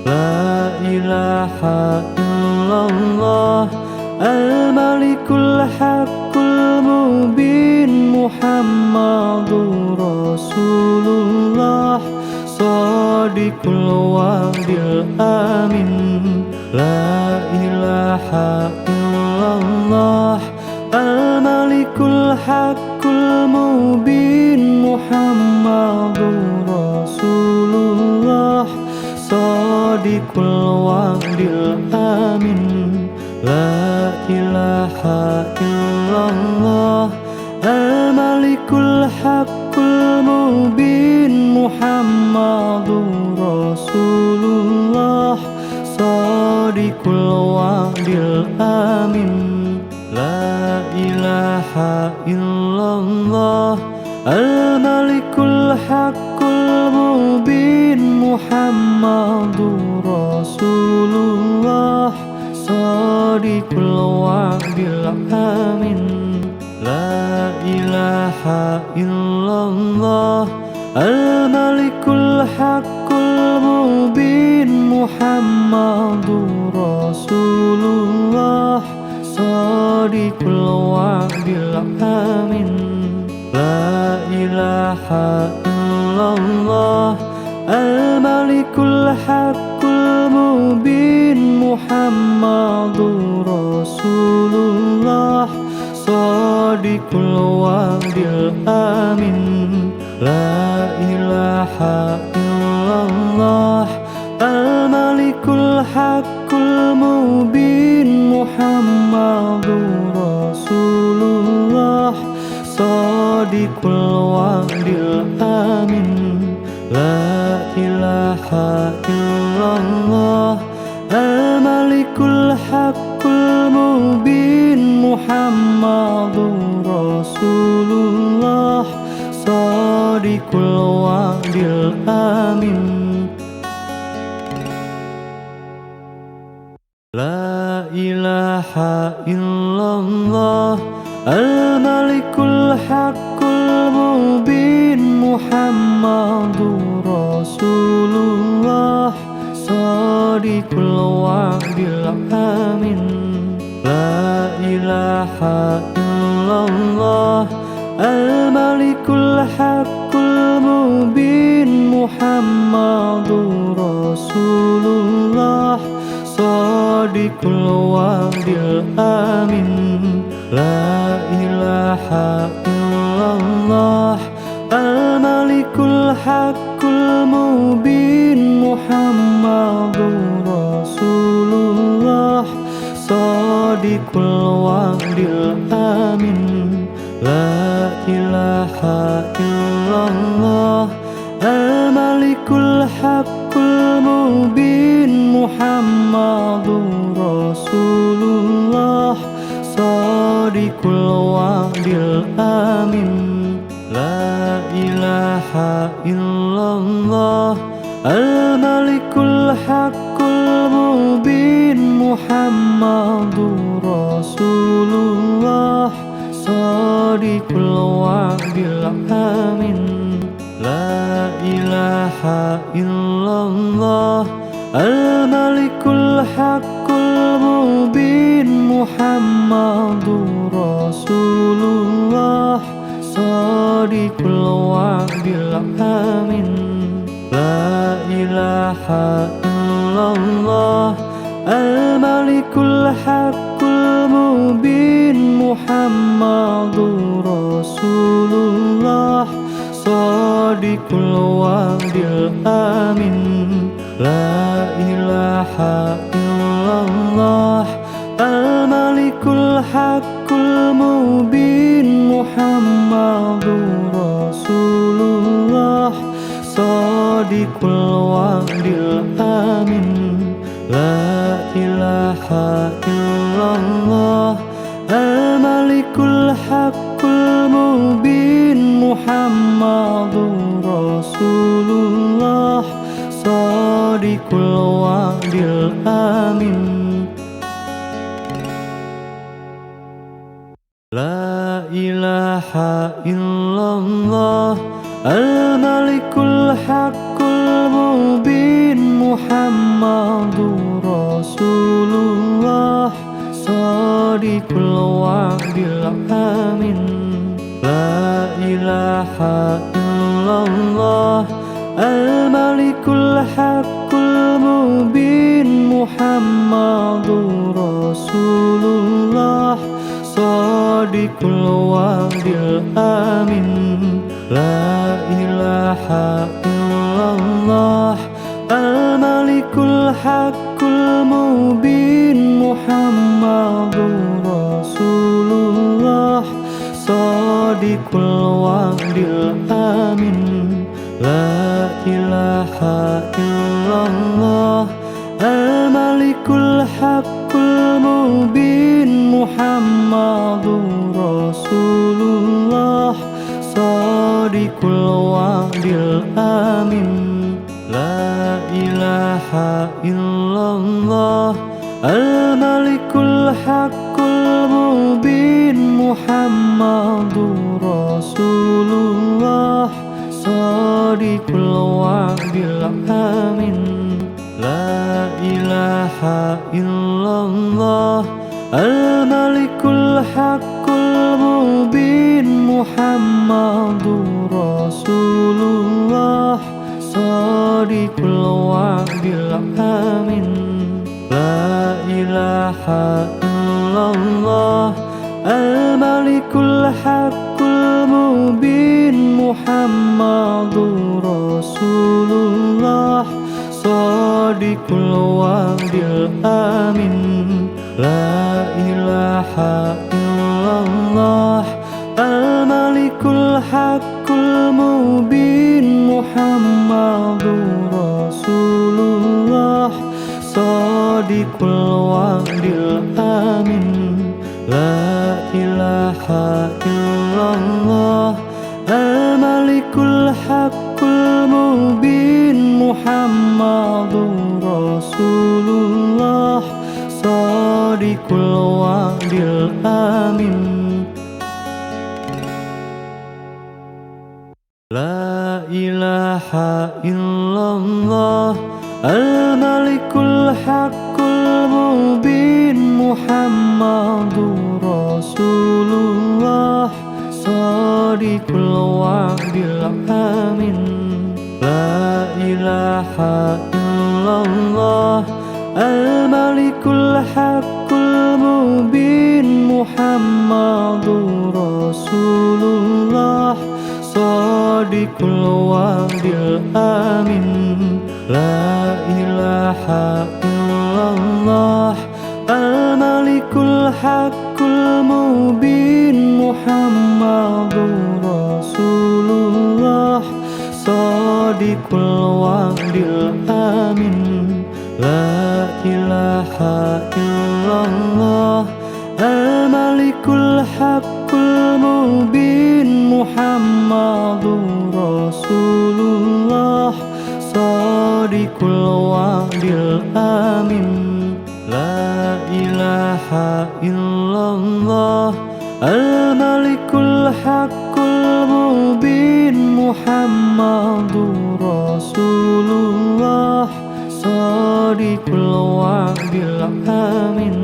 La ilaha illallah al-malikul الحق المبين محمد رسول الله صادق الوعد الآمن لا إله إلا الله الملك الحق المبين محمد رسول الله صادق الوعد الآمن لا إله إلا الله الملك الحق المبين محمد رسول الله صادق الوعد الآمن لا إله إلا الله الملك الحق المبين محمد رسول الله صادق الوعد الآمن لا إله إلا الله الملك الحق المبين محمد رسول الله صادق الوعد الآمن لا إله إلا الله الملك الحق المبين محمد رسول الله صادق الوعد الآمن لا إله إلا الله الملك الحق المبين محمد رسول الله صادق الوعد الآمن لا إله إلا الله الملك الحق المبين محمد رسول الله صادق الوعد الآمن لا إله إلا الله الملك الحق المبين محمد رسول الله صادق الوعد الآمن لا إله إلا الله الملك الحق المبين محمد رسول الله صادق الوعد الآمن لا إله إلا الله الملك الحق المبين محمد رسول الله صادق الوعد الآمن لا إله إلا الله الملك الحق المبين محمد رسول الله صادق الوعد الآمن لا إله إلا الله الملك الحق المبين محمد رسول الله صادق الوعد الآمن لا إله إلا الله الملك الحق المبين محمد رسول الله صادق الوعد الآمن لا إله إلا الله الملك الحق المبين محمد رسول الله صادق الوعد الآمن لا إله إلا الله الملك الحق المبين محمد رسول الله صادق الوعد الآمن لا إله إلا الله الملك الحق المبين محمد رسول الله صادق الوعد الآمن لا إله إلا الله الملك الحق المبين محمد رسول الله صادق Sadiqul wa'dil amin. La ilaha illallah Al-Malikul Haqqul Mubin Muhammadur Rasulullah Sadiqul wa'dil amin. La ilaha illallah Al-Malikul Haqqul Mubin Muhammadur Rasulullah Sadiqul wa'dil amin. La ilaha illallah Al-Malikul Haqqul Mubin Muhammadur Rasulullah Sadiqul wa'dil amin. La ilaha illallah Al-Malikul Haqqul Mubin Muhammadur Rasulullah Sadiqul wa'dil amin. La ilaha illallah Al-Malikul Haqqul Mubin Muhammadur Rasulullah Sadiqul wa'dil amin. La ilaha illallah Al-Malikul Haqqul Mubin Muhammadur Rasulullah Sadiqul wa'dil amin. La ilaha illallah Al-Malikul Haqqul Mubin Muhammadur Rasulullah Sadiqul wa'dil amin. La ilaha illallah Al-Malikul Haqqul Mubin Muhammadur Rasulullah Sadiqul wa'dil amin. La ilaha illallah Al-Malikul Haqqul Mubin Muhammadur Rasulullah Sadiqul wa'dil amin. La ilaha illallah Al-Malikul Haqqul Mubin Muhammadur Rasulullah Sadiqul wa'dil amin. La ilaha illallah Al-Malikul Haqqul Mubin Muhammadur Rasulullah Sadiqul wa'dil amin. La ilaha illallah Al-Malikul Haqqul Mubin Muhammadur Rasulullah Sadiqul wa'dil amin. La ilaha illallah Al-Malikul Haqqul Mubin Muhammadur Rasulullah Sadiqul wa'dil amin.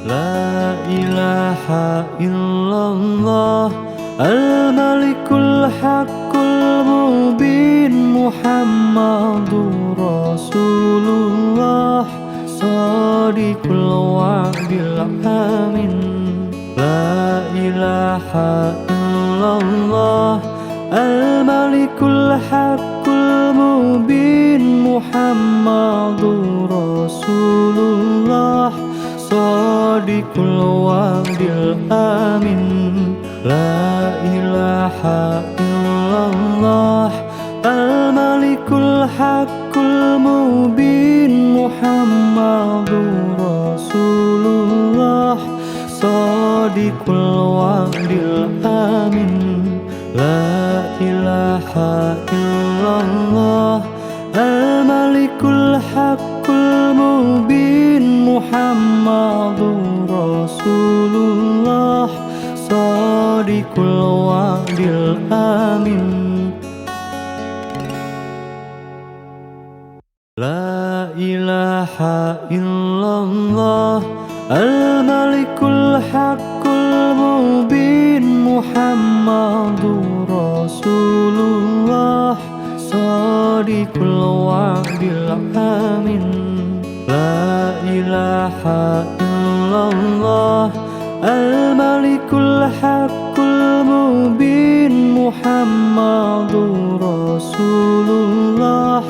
La ilaha illallah Al-Malikul Haqqul Mubin Muhammadur Rasulullah Sadiqul wa'dil amin. La ilaha illallah Al-Malikul Haqqul Mubin Muhammadur Rasulullah Sadiqul wa'dil amin. La ilaha illallah Al-Malikul Haqqul Mubin Muhammadur Rasulullah Sadiqul wa'dil amin. La ilaha illallah Al-Malikul Haqqul Mubin Muhammadur Rasulullah Sadiqul wa'dil amin. La ilaha illallah Al-Malikul Rasulullah Shadiqul wa'dil amin La ilaha illallah Al-Malikul Haqqul Mubin Muhammadur Rasulullah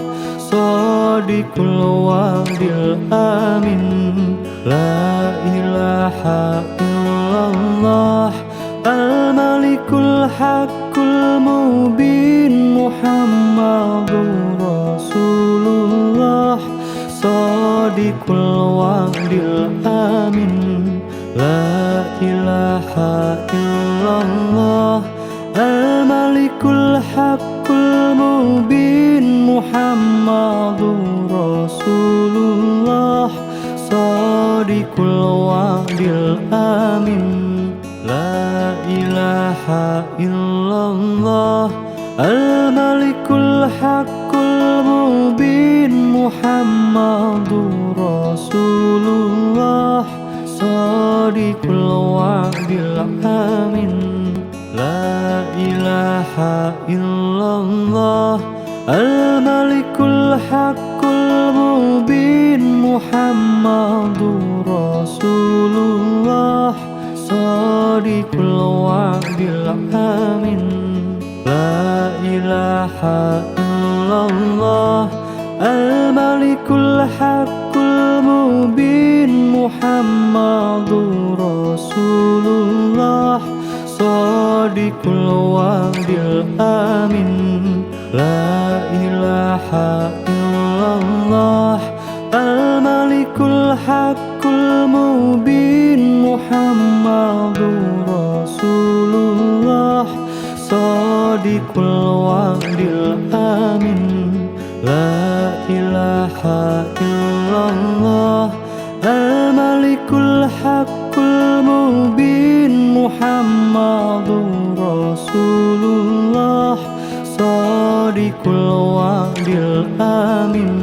Shadiqul wa'dil amin La ilaha illallah Al-Malikul Haqqul Mubin Muhammadur Rasulullah Shadiqul wa'dil amin La ilaha illallah Al-Malikul Haqqul Mubin Muhammadur Rasulullah Shadiqul wa'dil amin La ilaha illallah Al-Malikul Haqqul Mubin Muhammadur Rasulullah Shadiqul wa'dil amin La ilaha illallah Al-Malikul Haqqul Mubin Muhammadur Rasulullah Shadiqul wa'dil amin La ilaha illallah Al-Malikul Haqqul Mubin Muhammadur Rasulullah Shadiqul wa'dil amin La ilaha illallah Al-Malikul Haqqul Mubin Muhammadur Rasulullah Shadiqul wa'dil amin La ilaha illallah Al-Malikul Haqqul Mubin Muhammadur Rasulullah Shadiqul wa'dil amin